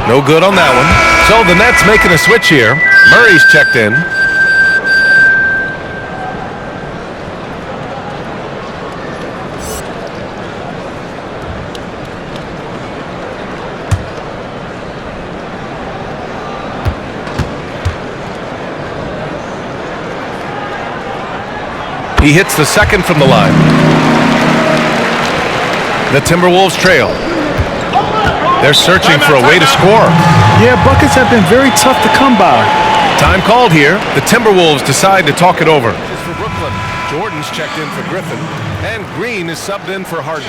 No good on that one. So the Nets making a switch here. Murray's checked in. He hits the second from the line. The Timberwolves trail. They're searching for a way to score. Yeah, buckets have been very tough to come by. Time called here. The Timberwolves decide to talk it over. This is for Brooklyn. Jordan's checked in for Griffin. And Green is subbed in for Harden.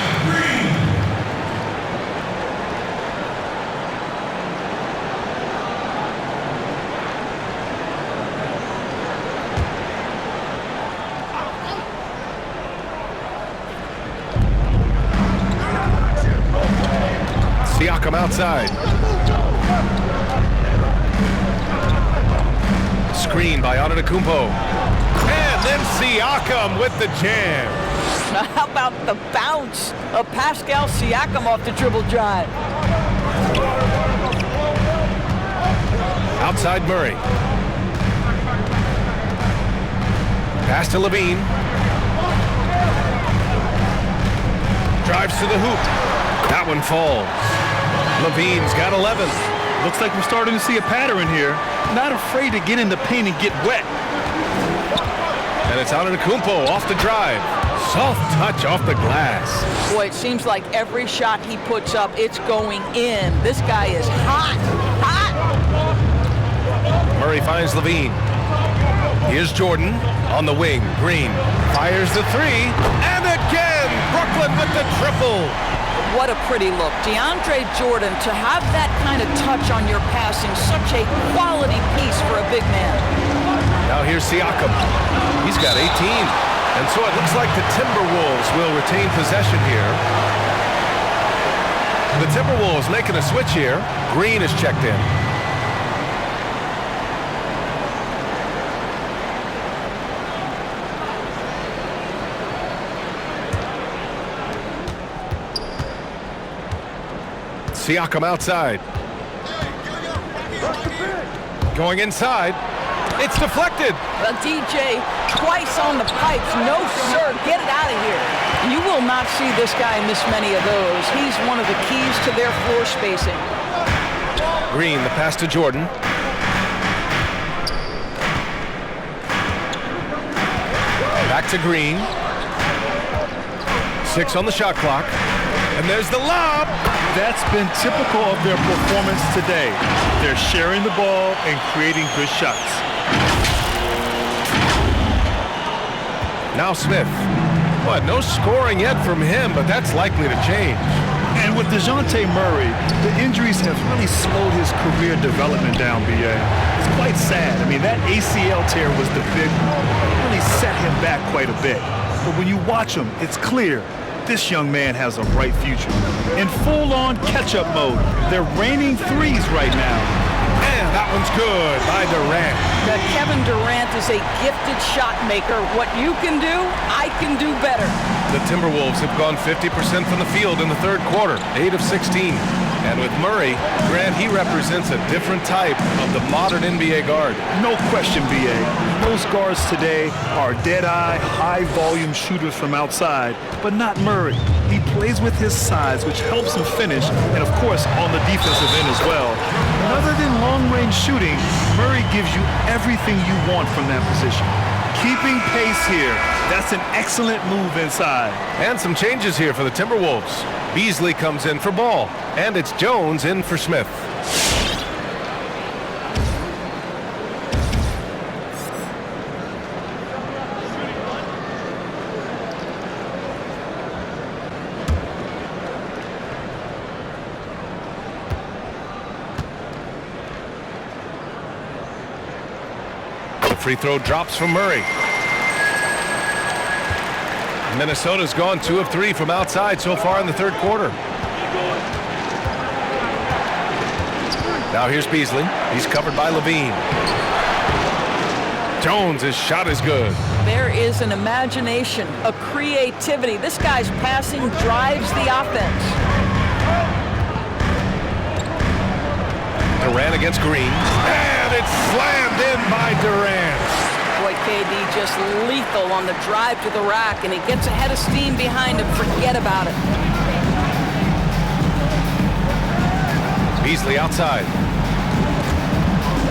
Siakam outside. Screen by Antetokounmpo. And then Siakam with the jam. How about the bounce of Pascal Siakam off the dribble drive? Outside Murray. Pass to Levine. Drives to the hoop. That one falls. Levine's got 11. Looks like we're starting to see a pattern here. Not afraid to get in the paint and get wet. And it's Antetokounmpo off the drive. Soft touch off the glass. Boy, it seems like every shot he puts up, it's going in. This guy is hot, hot. Murray finds Levine. Here's Jordan on the wing. Green fires the three. And again, Brooklyn with the triple. What a pretty look. DeAndre Jordan, to have that kind of touch on your passing, such a quality piece for a big man. Now here's Siakam. He's got 18. And so it looks like the Timberwolves will retain possession here. The Timberwolves making a switch here. Green is checked in. Siakam outside. Going inside. It's deflected. Well, DJ, twice on the pipes. No, sir. Get it out of here. You will not see this guy miss many of those. He's one of the keys to their floor spacing. Green, the pass to Jordan. Back to Green. 6 on the shot clock. And there's the lob. That's been typical of their performance today. They're sharing the ball and creating good shots. Now Smith. What, no scoring yet from him, but that's likely to change. And with DeJounte Murray, the injuries have really slowed his career development down, B.A. It's quite sad. I mean, that ACL tear was the big one. It really set him back quite a bit. But when you watch him, it's clear this young man has a bright future. In full-on catch-up mode, they're raining threes right now. And that one's good by Durant. Kevin Durant is a gifted shot maker. What you can do, I can do better. The Timberwolves have gone 50% from the field in the third quarter, 8 of 16. And with Murray, Grant, he represents a different type of the modern NBA guard. No question, B.A. Most guards today are dead-eye, high-volume shooters from outside, but not Murray. He plays with his size, which helps him finish, and of course, on the defensive end as well. And other than long-range shooting, Murray gives you everything you want from that position. Keeping pace here. That's an excellent move inside. And some changes here for the Timberwolves. Beasley comes in for Ball, and it's Jones in for Smith. Free throw drops from Murray. Minnesota's gone 2 of 3 from outside so far in the third quarter. Now here's Beasley. He's covered by Levine. Jones, his shot is good. There is an imagination, a creativity. This guy's passing drives the offense. Durant against Green. And it's slammed in by Durant. Boy, KD just lethal on the drive to the rack, and he gets a head of steam behind him. Forget about it. Beasley outside.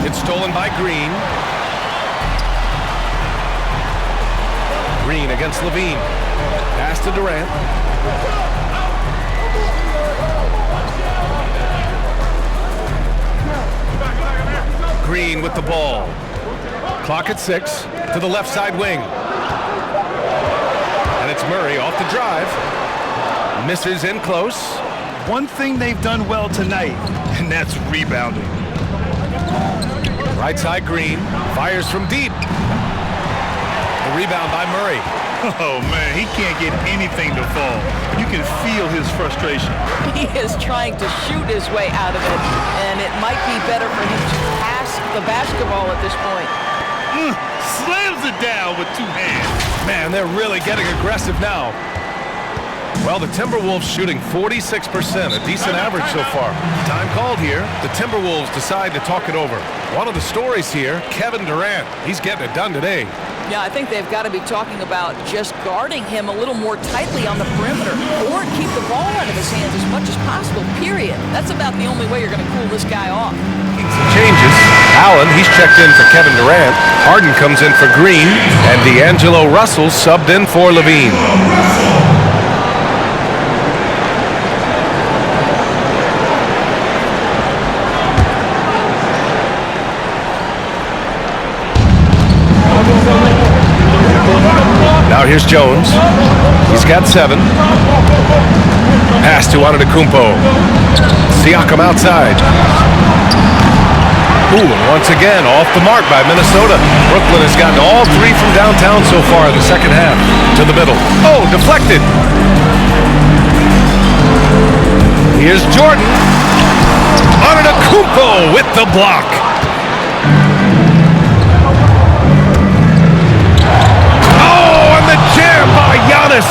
It's stolen by Green. Green against Levine. Pass to Durant. Green with the ball. Clock at 6 to the left side wing. And it's Murray off the drive. Misses in close. One thing they've done well tonight, and that's rebounding. Right side Green. Fires from deep. The rebound by Murray. Oh, man, he can't get anything to fall. You can feel his frustration. He is trying to shoot his way out of it, and it might be better for him to pass the basketball at this point. Slams it down with 2 hands. Man, they're really getting aggressive now. Well, the Timberwolves shooting 46%, a decent average so far. Time called here. The Timberwolves decide to talk it over. One of the stories here, Kevin Durant. He's getting it done today. Yeah, I think they've got to be talking about just guarding him a little more tightly on the perimeter or keep the ball out of his hands as much as possible, period. That's about the only way you're going to cool this guy off. Some changes. Allen, he's checked in for Kevin Durant. Harden comes in for Green. And D'Angelo Russell subbed in for Levine. Now here's Jones. He's got 7. Pass to Antetokounmpo. Siakam outside. Ooh, and once again, off the mark by Minnesota. Brooklyn has gotten all 3 from downtown so far in the second half. To the middle. Oh, deflected. Here's Jordan. Antetokounmpo with the block. The jam by Giannis.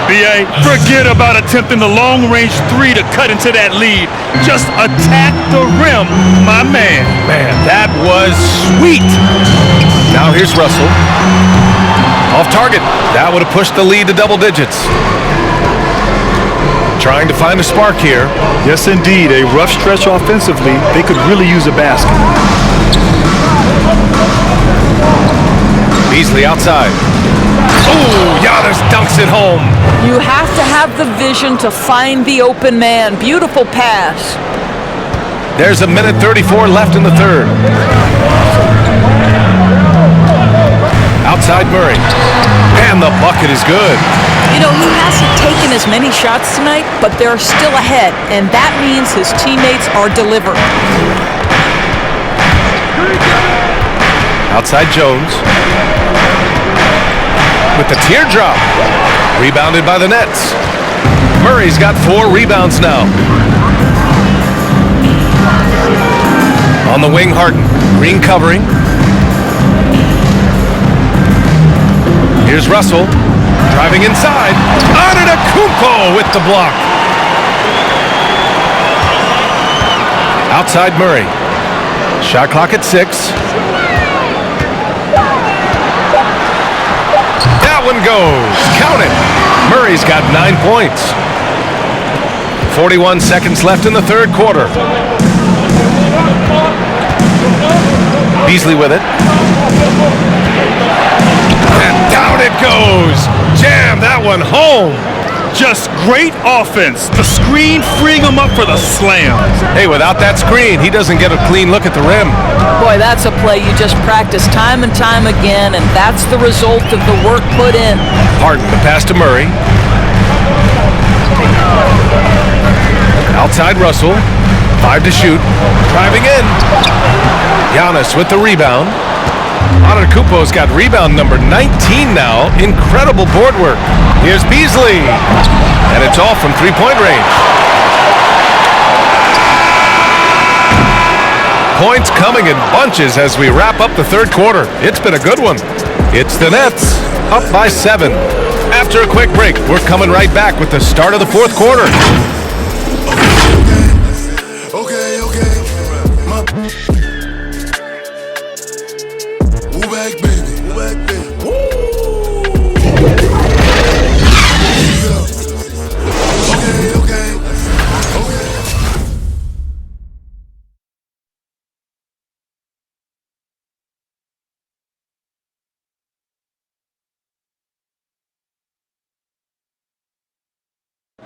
B.A., forget about attempting the long-range three to cut into that lead. Just attack the rim, my man. Man, that was sweet. Now here's Russell. Off target. That would have pushed the lead to double digits. Trying to find a spark here. Yes, indeed. A rough stretch offensively. They could really use a basket. Beasley outside. Oh, Giannis dunks it home. You have to have the vision to find the open man. Beautiful pass. There's a minute 34 left in the third. Outside Murray. And the bucket is good. You know, he hasn't taken as many shots tonight, but they're still ahead, and that means his teammates are delivering. Outside Jones. With the teardrop. Rebounded by the Nets. Murray's got 4 rebounds now. On the wing, Harden. Green covering. Here's Russell. Driving inside. Antetokounmpo with the block. Outside Murray. Shot clock at 6. That one goes. Count it. Murray's got 9 points. 41 seconds left in the third quarter. Beasley with it. And down it goes. Jam that one home. Just great offense. The screen freeing him up for the slam. Hey, without that screen, he doesn't get a clean look at the rim. Boy, that's a play you just practice time and time again, and that's the result of the work put in. Harden, the pass to Murray. Outside Russell. 5 to shoot. Driving in. Giannis with the rebound. Antetokounmpo's got rebound number 19 now. Incredible board work. Here's Beasley. And it's all from three-point range. Points coming in bunches as we wrap up the third quarter. It's been a good one. It's the Nets up by 7. After a quick break, we're coming right back with the start of the fourth quarter.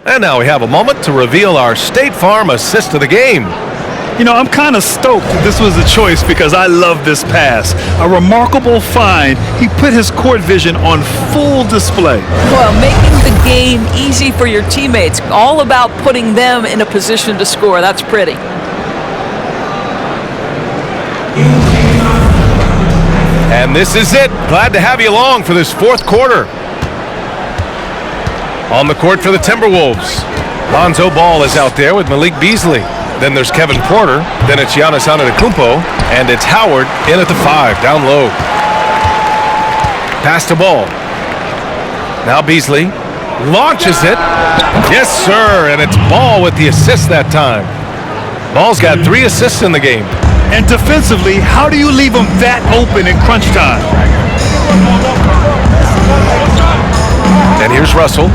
And now we have a moment to reveal our State Farm assist of the game. You know, I'm kind of stoked that this was a choice because I love this pass. A remarkable find. He put his court vision on full display. Well, making the game easy for your teammates. All about putting them in a position to score. That's pretty. And this is it. Glad to have you along for this fourth quarter. On the court for the Timberwolves, Lonzo Ball is out there with Malik Beasley. Then there's Kevin Porter. Then it's Giannis Antetokounmpo. And it's Howard in at the 5, down low. Pass to Ball. Now Beasley launches it. Yes, sir. And it's Ball with the assist that time. Ball's got 3 assists in the game. And defensively, how do you leave him that open in crunch time? And here's Russell.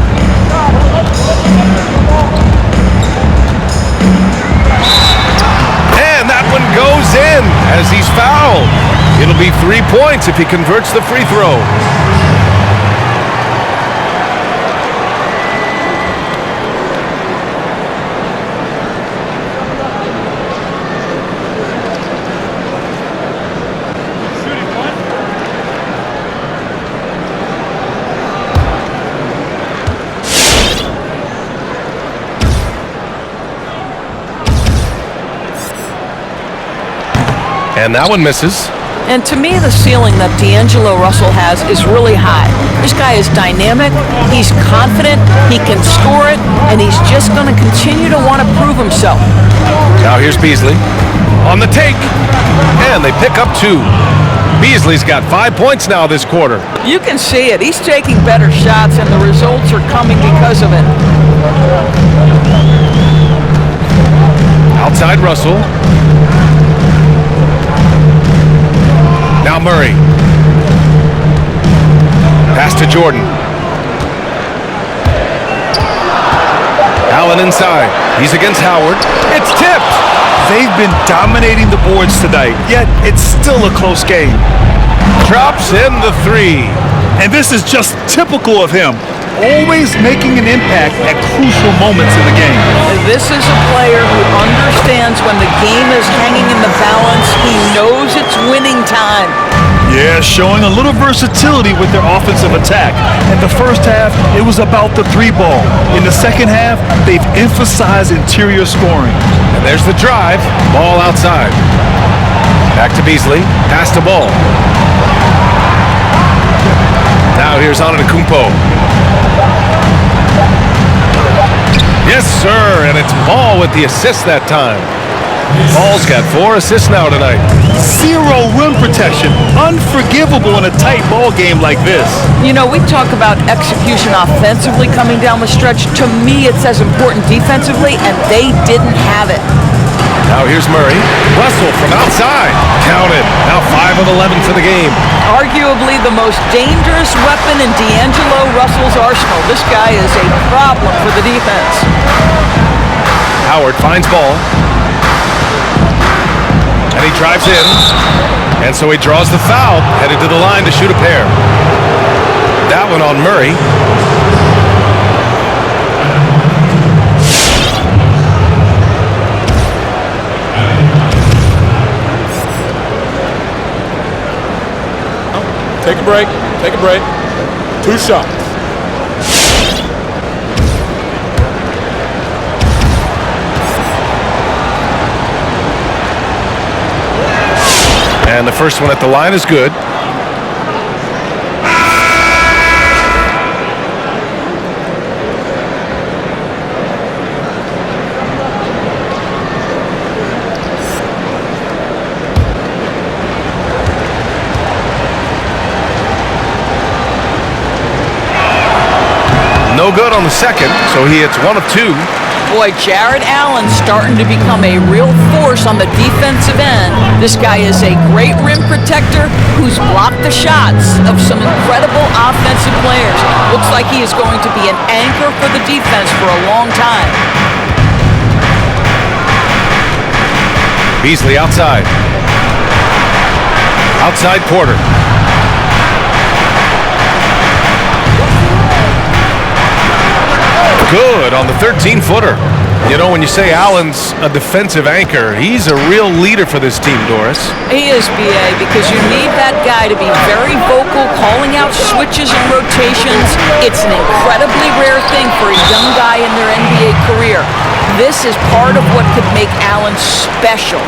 And that one goes in as he's fouled. It'll be 3 points if he converts the free throw. And that one misses. And to me, the ceiling that D'Angelo Russell has is really high. This guy is dynamic, he's confident, he can score it, and he's just going to continue to want to prove himself. Now here's Beasley on the take, and they pick up 2. Beasley's got 5 points now this quarter. You can see it. He's taking better shots, and the results are coming because of it. Outside Russell. Now Murray. Pass to Jordan. Allen inside. He's against Howard. It's tipped. They've been dominating the boards tonight, yet it's still a close game. Drops in the three. And this is just typical of him, always making an impact at crucial moments in the game. This is a player who understands when the game is hanging in the balance. He knows it's winning time. Yeah, showing a little versatility with their offensive attack. In the first half, it was about the three ball. In the second half, they've emphasized interior scoring. And there's the drive. Ball outside. Back to Beasley. Pass to Ball. Now here's Antetokounmpo. Yes, sir. And it's Ball with the assist that time. Ball's got 4 assists now tonight. Zero rim protection. Unforgivable in a tight ball game like this. You know, we talk about execution offensively coming down the stretch. To me, it's as important defensively, and they didn't have it. Now here's Murray. Russell from outside. Counted. Now 5 of 11 for the game. Arguably the most dangerous weapon in D'Angelo Russell's arsenal. This guy is a problem for the defense. Howard finds Ball. And he drives in. And so he draws the foul, headed to the line to shoot a pair. That one on Murray. Take a break. Take a break. 2 shots. And the first one at the line is good. No good on the second, so he hits 1 of 2. Boy, Jared Allen's starting to become a real force on the defensive end. This guy is a great rim protector who's blocked the shots of some incredible offensive players. Looks like he is going to be an anchor for the defense for a long time. Beasley outside. Outside Porter. Good on the 13-footer. You know, when you say Allen's a defensive anchor, he's a real leader for this team, Doris. He is, B.A., because you need that guy to be very vocal, calling out switches and rotations. It's an incredibly rare thing for a young guy in their NBA career. This is part of what could make Allen special.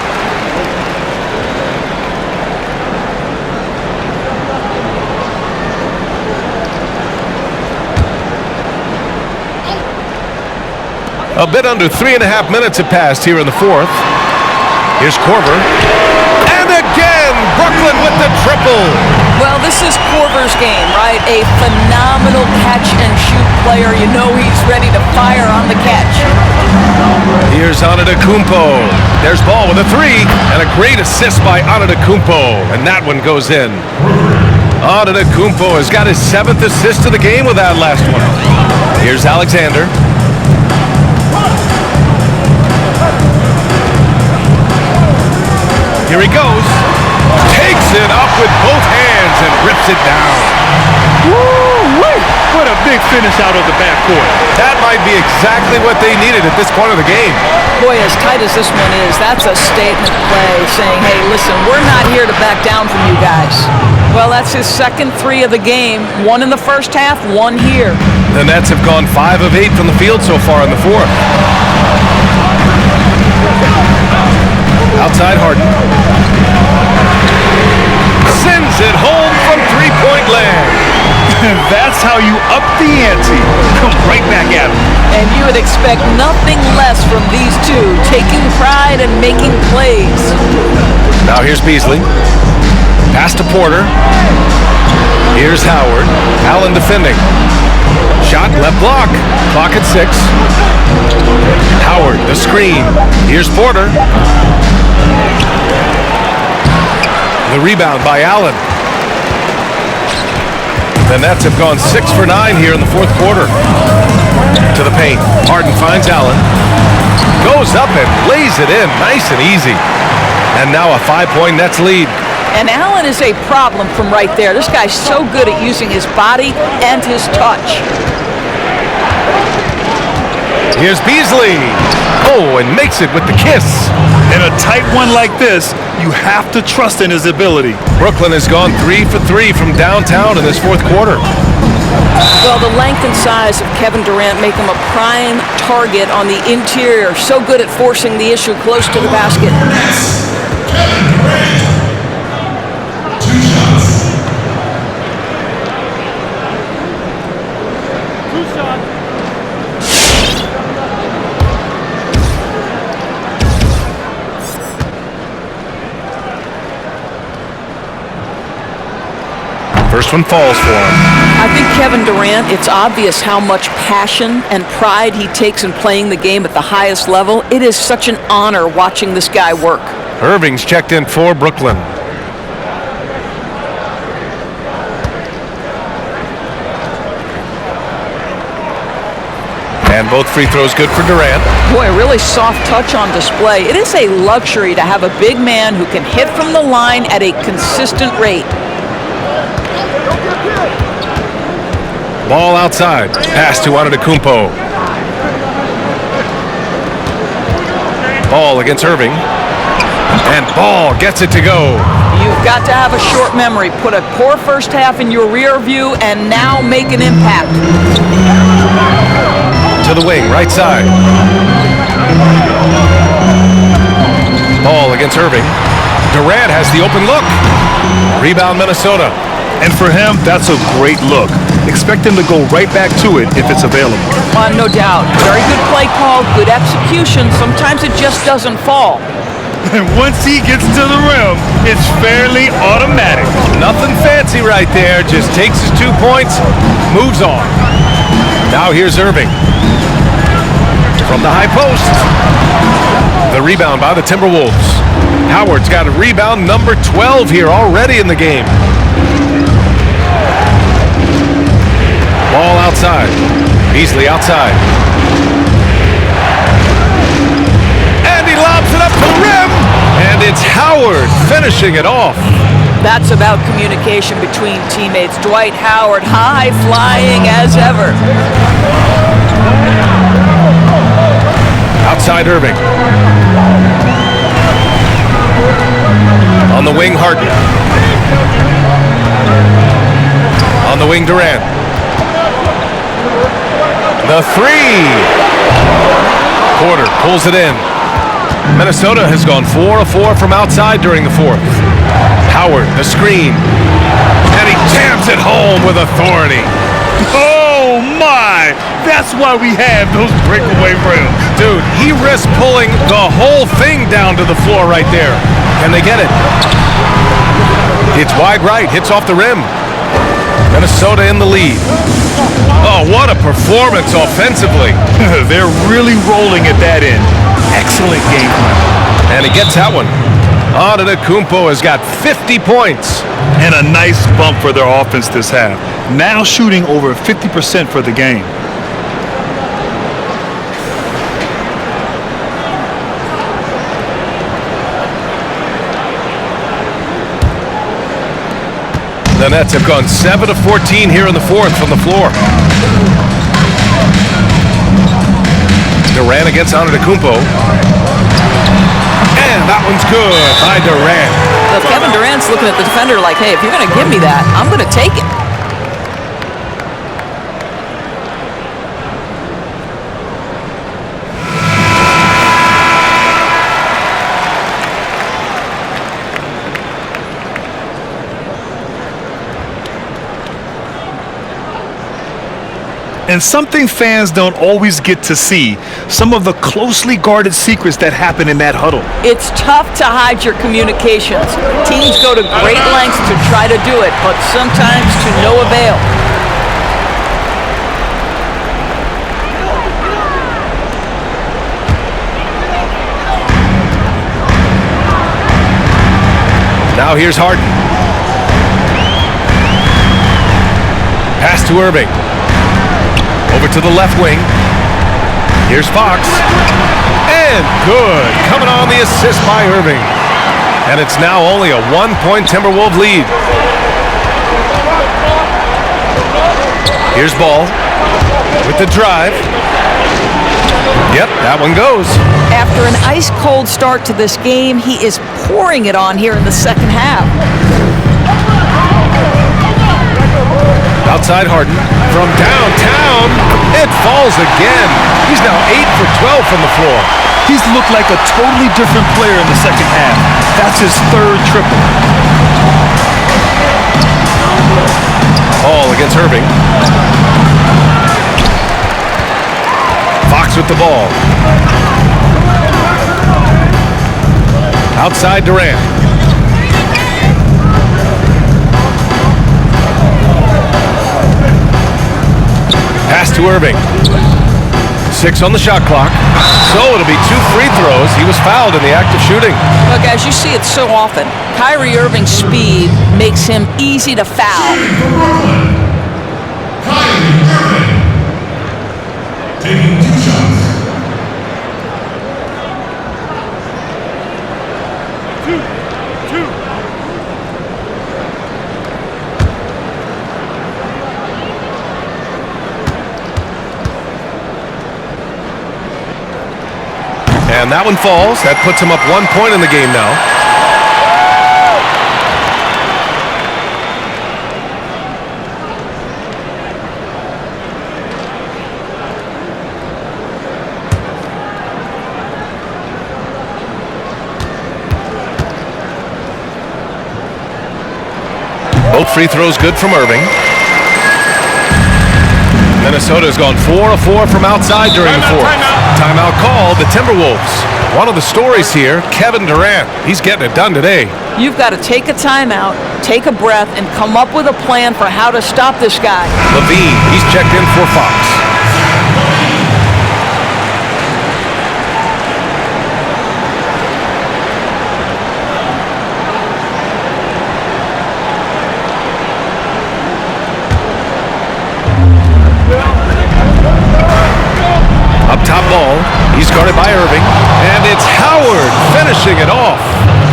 A bit under 3.5 minutes have passed here in the fourth. Here's Korver. And again, Brooklyn with the triple. Well, this is Korver's game, right? A phenomenal catch-and-shoot player. You know he's ready to fire on the catch. Here's Antetokounmpo. There's Ball with a 3, and a great assist by Antetokounmpo. And that one goes in. Antetokounmpo has got his 7th assist of the game with that last one. Here's Alexander. Here he goes. Takes it up with both hands and rips it down. Woo-wee! What a big finish out of the backcourt. That might be exactly what they needed at this point of the game. Boy, as tight as this one is, that's a statement play saying, hey, listen, we're not here to back down from you guys. Well, that's his second 3 of the game. 1 in the first half, 1 here. The Nets have gone 5 of 8 from the field so far in the fourth. Outside Harden. Sends it home from 3-point land. That's how you up the ante. Come right back at him. And you would expect nothing less from these two, taking pride and making plays. Now here's Beasley. Pass to Porter. Here's Howard. Allen defending. Shot, left block. Clock at 6. Howard, the screen. Here's Porter. The rebound by Allen. The Nets have gone 6 for 9 here in the fourth quarter. To the paint. Harden finds Allen. Goes up and lays it in. Nice and easy. And now a 5-point Nets lead. And Allen is a problem from right there. This guy's so good at using his body and his touch. Here's Beasley. Oh, and makes it with the kiss. In a tight one like this, you have to trust in his ability. Brooklyn has gone 3 for 3 from downtown in this fourth quarter. Well, the length and size of Kevin Durant make him a prime target on the interior. So good at forcing the issue close to the basket. First one falls for him. I think Kevin Durant, it's obvious how much passion and pride he takes in playing the game at the highest level. It is such an honor watching this guy work. Irving's checked in for Brooklyn. And both free throws good for Durant. Boy, really soft touch on display. It is a luxury to have a big man who can hit from the line at a consistent rate. Ball outside. Pass to Antetokounmpo. Ball against Irving. And Ball gets it to go. You've got to have a short memory. Put a poor first half in your rear view and now make an impact. To the wing, right side. Ball against Irving. Durant has the open look. Rebound Minnesota. And for him, that's a great look. Expect him to go right back to it if it's available. No doubt. Very good play call, good execution. Sometimes it just doesn't fall. And once he gets to the rim, it's fairly automatic. Nothing fancy right there. Just takes his 2 points, moves on. Now here's Irving. From the high post. The rebound by the Timberwolves. Howard's got a rebound number 12 here already in the game. Ball outside. Beasley outside. And he lobs it up to the rim. And it's Howard finishing it off. That's about communication between teammates. Dwight Howard, high flying as ever. Outside Irving. On the wing, Harden. On the wing, Durant. The three. Porter pulls it in. Minnesota has gone 4 of 4 from outside during the fourth. Howard, the screen. And he jams it home with authority. Oh my! That's why we have those breakaway rims. Dude, he risks pulling the whole thing down to the floor right there. Can they get it? It's wide right, hits off the rim. Minnesota in the lead. Oh, what a performance offensively. They're really rolling at that end. Excellent game plan. And he gets that one. Antetokounmpo has got 50 points. And a nice bump for their offense this half. Now shooting over 50% for the game. The Nets have gone 7 of 14 here in the fourth from the floor. Durant against Antetokounmpo. And that one's good by Durant. Well, Kevin Durant's looking at the defender like, hey, if you're going to give me that, I'm going to take it. And something fans don't always get to see, some of the closely guarded secrets that happen in that huddle. It's tough to hide your communications. Teams go to great lengths to try to do it, but sometimes to no avail. Now here's Harden. Pass to Irving. Over to the left wing. Here's Fox. And good. Coming on the assist by Irving. And it's now only a 1-point Timberwolves lead. Here's Ball with the drive. Yep, that one goes. After an ice-cold start to this game, he is pouring it on here in the second half. Outside Harden. From downtown, it falls again. He's now 8 for 12 from the floor. He's looked like a totally different player in the second half. That's his third triple. Ball against Irving. Fox with the ball. Outside Durant. Pass to Irving. 6 on the shot clock. So it'll be 2 free throws. He was fouled in the act of shooting. Look, as you see it so often, Kyrie Irving's speed makes him easy to foul. Kyrie Irving taking 2 shots. And that one falls. That puts him up 1 point in the game now. Both free throws good from Irving. Minnesota's gone 4 of 4 from outside during the fourth. Timeout called the Timberwolves. One of the stories here, Kevin Durant. He's getting it done today. You've got to take a timeout, take a breath, and come up with a plan for how to stop this guy. Levine, he's checked in for Fox. Up top Ball. He's guarded by Irving. And it's Howard finishing it off.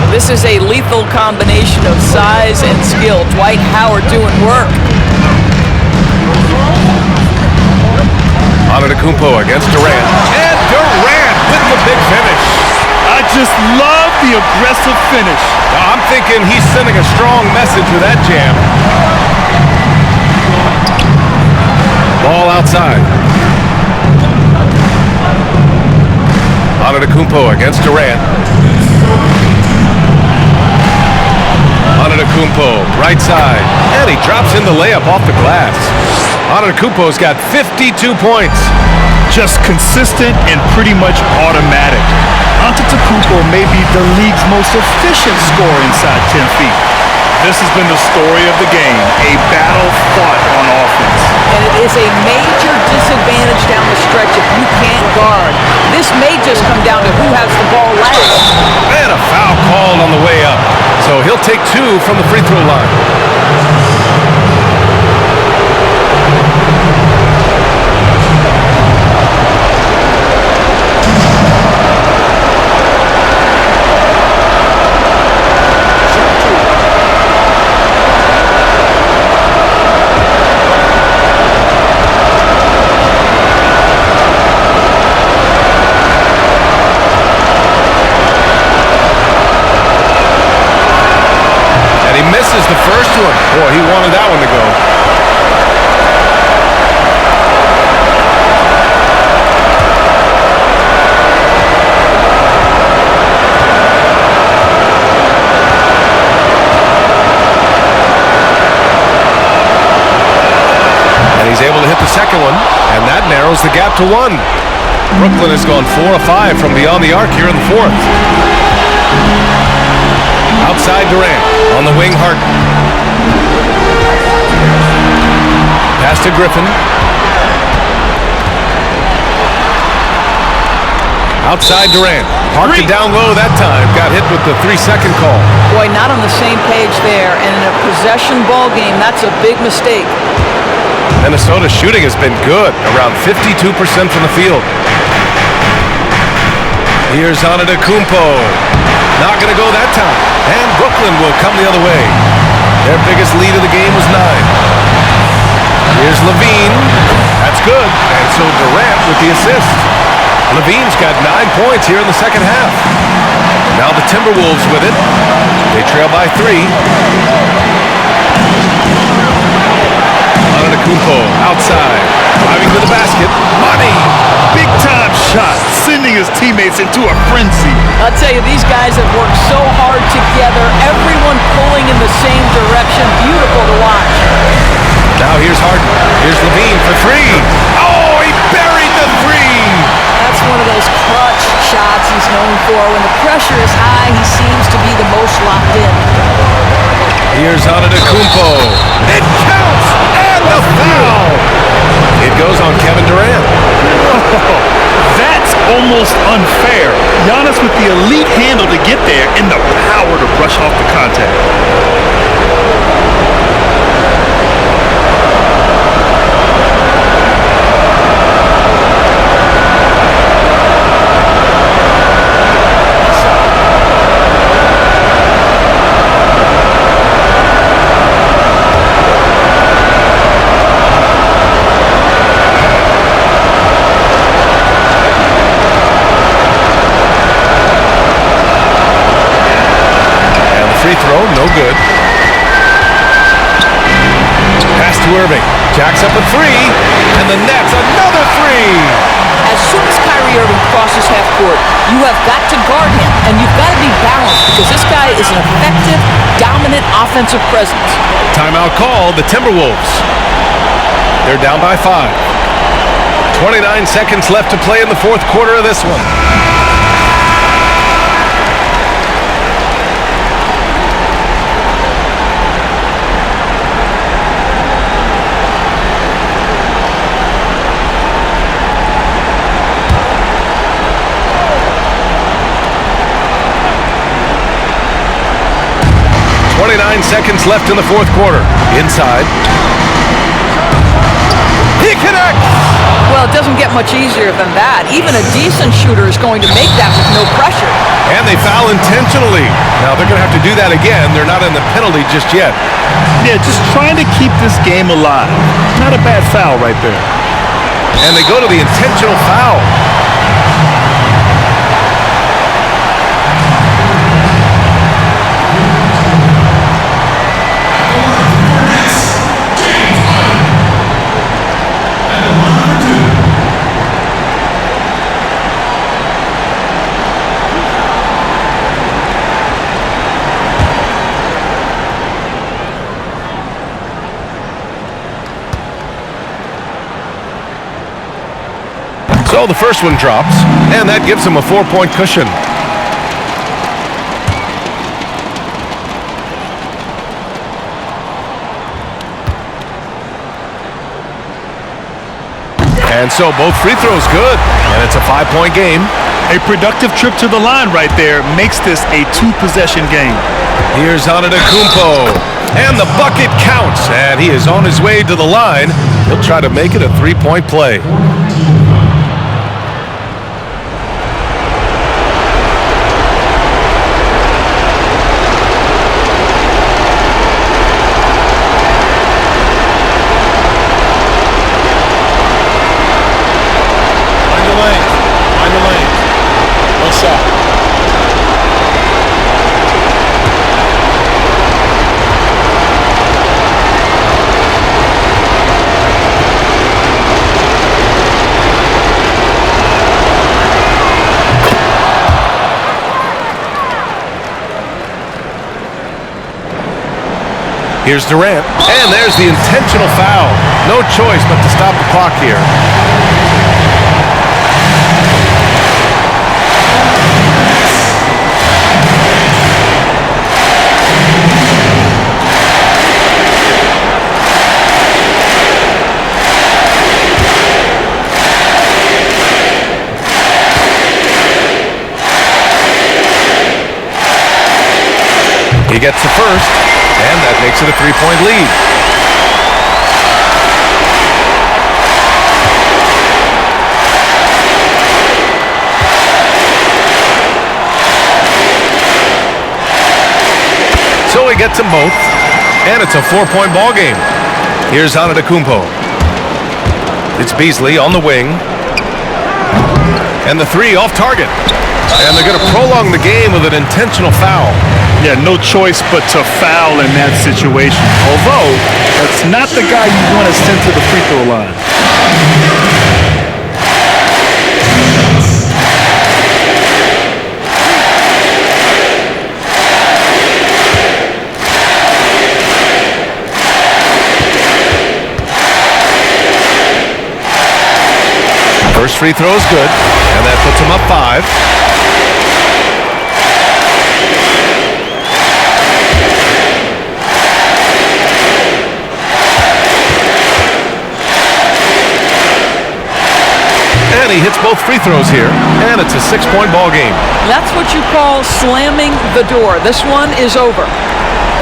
This is a lethal combination of size and skill. Dwight Howard doing work. Antetokounmpo against Durant. And Durant with the big finish. I just love the aggressive finish. Now, I'm thinking he's sending a strong message with that jam. Ball outside. Antetokounmpo against Durant. Antetokounmpo, right side. And he drops in the layup off the glass. Antetokounmpo's got 52 points. Just consistent and pretty much automatic. Antetokounmpo may be the league's most efficient scorer inside 10 feet. This has been the story of the game, a battle fought on offense. And it is a major disadvantage down the stretch if you can't guard. This may just come down to who has the ball last. And a foul called on the way up. So he'll take 2 from the free throw line. He misses the first one. Boy, narrows the gap to 1. Brooklyn has gone 4 of 5 from beyond the arc here in the 4th. Outside Durant. On the wing, Harden. Pass to Griffin. Outside Durant. Parked it down low that time. Got hit with the 3-second call. Boy, not on the same page there. And in a possession ball game, that's a big mistake. Minnesota's shooting has been good, around 52% from the field. Here's Antetokounmpo. Not going to go that time. And Brooklyn will come the other way. Their biggest lead of the game was 9. Here's Levine. That's good. And so Durant with the assist. Levine's got 9 points here in the second half. Now the Timberwolves with it. They trail by 3. Antetokounmpo outside, driving to the basket. Money! Big time shot, sending his teammates into a frenzy. I'll tell you, these guys have worked so hard together. Everyone pulling in the same direction. Beautiful to watch. Now here's Harden. Here's Levine for 3. Oh, he buried the 3! That's one of those clutch shots he's known for. When the pressure is high, he seems to be the most locked in. Here's Antetokounmpo. It counts! And the foul! It goes on Kevin Durant. That's almost unfair. Giannis with the elite handle to get there and the power to brush off the contact. Free throw, no good. Pass to Irving. Jacks up a 3, and the Nets another 3. As soon as Kyrie Irving crosses half court, you have got to guard him, and you've got to be balanced because this guy is an effective, dominant offensive presence. Timeout call, the Timberwolves. They're down by 5. 29 seconds left to play in the 4th quarter of this one. Seconds left in the 4th quarter. Inside. He connects! Well, it doesn't get much easier than that. Even a decent shooter is going to make that with no pressure. And they foul intentionally. Now they're going to have to do that again. They're not in the penalty just yet. Yeah, just trying to keep this game alive. Not a bad foul right there. And they go to the intentional foul. So the first one drops, and that gives him a 4-point cushion. And so both free throws good, and it's a 5-point game. A productive trip to the line right there makes this a 2-possession game. Here's Antetokounmpo, and the bucket counts, and he is on his way to the line. He'll try to make it a 3-point play. Here's Durant, and there's the intentional foul. No choice but to stop the clock here. He gets the first, and that makes it a 3-point lead. So he gets them both, and it's a 4-point ball game. Here's Antetokounmpo. It's Beasley on the wing. And the three off target. And they're going to prolong the game with an intentional foul. Yeah, no choice but to foul in that situation. Although, that's not the guy you want to send to the free throw line. First free throw is good, and that puts him up 5. And he hits both free throws here, and it's a 6-point ball game. That's what you call slamming the door. This one is over.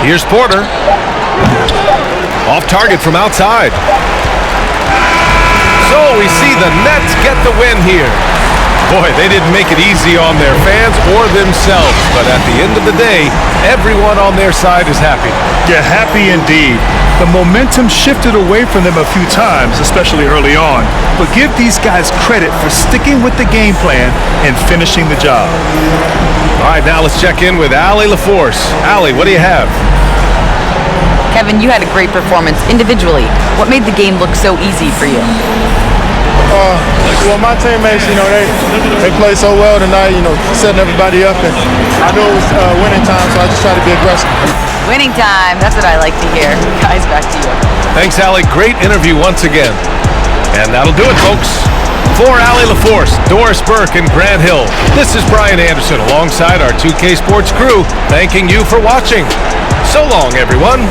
Here's Porter. Off target from outside. So we see the Nets get the win here. Boy, they didn't make it easy on their fans or themselves, but at the end of the day, everyone on their side is happy. Yeah, happy indeed. The momentum shifted away from them a few times, especially early on, but give these guys credit for sticking with the game plan and finishing the job. All right, now let's check in with Allie LaForce. Allie, what do you have? Kevin, you had a great performance individually. What made the game look so easy for you? Well, my teammates, they played so well tonight, setting everybody up, and I knew it was winning time, so I just tried to be aggressive. Winning time, that's what I like to hear. Guys, back to you. Thanks, Allie. Great interview once again. And that'll do it, folks. For Allie LaForce, Doris Burke, and Grant Hill, this is Brian Anderson alongside our 2K Sports crew, thanking you for watching. So long, everyone.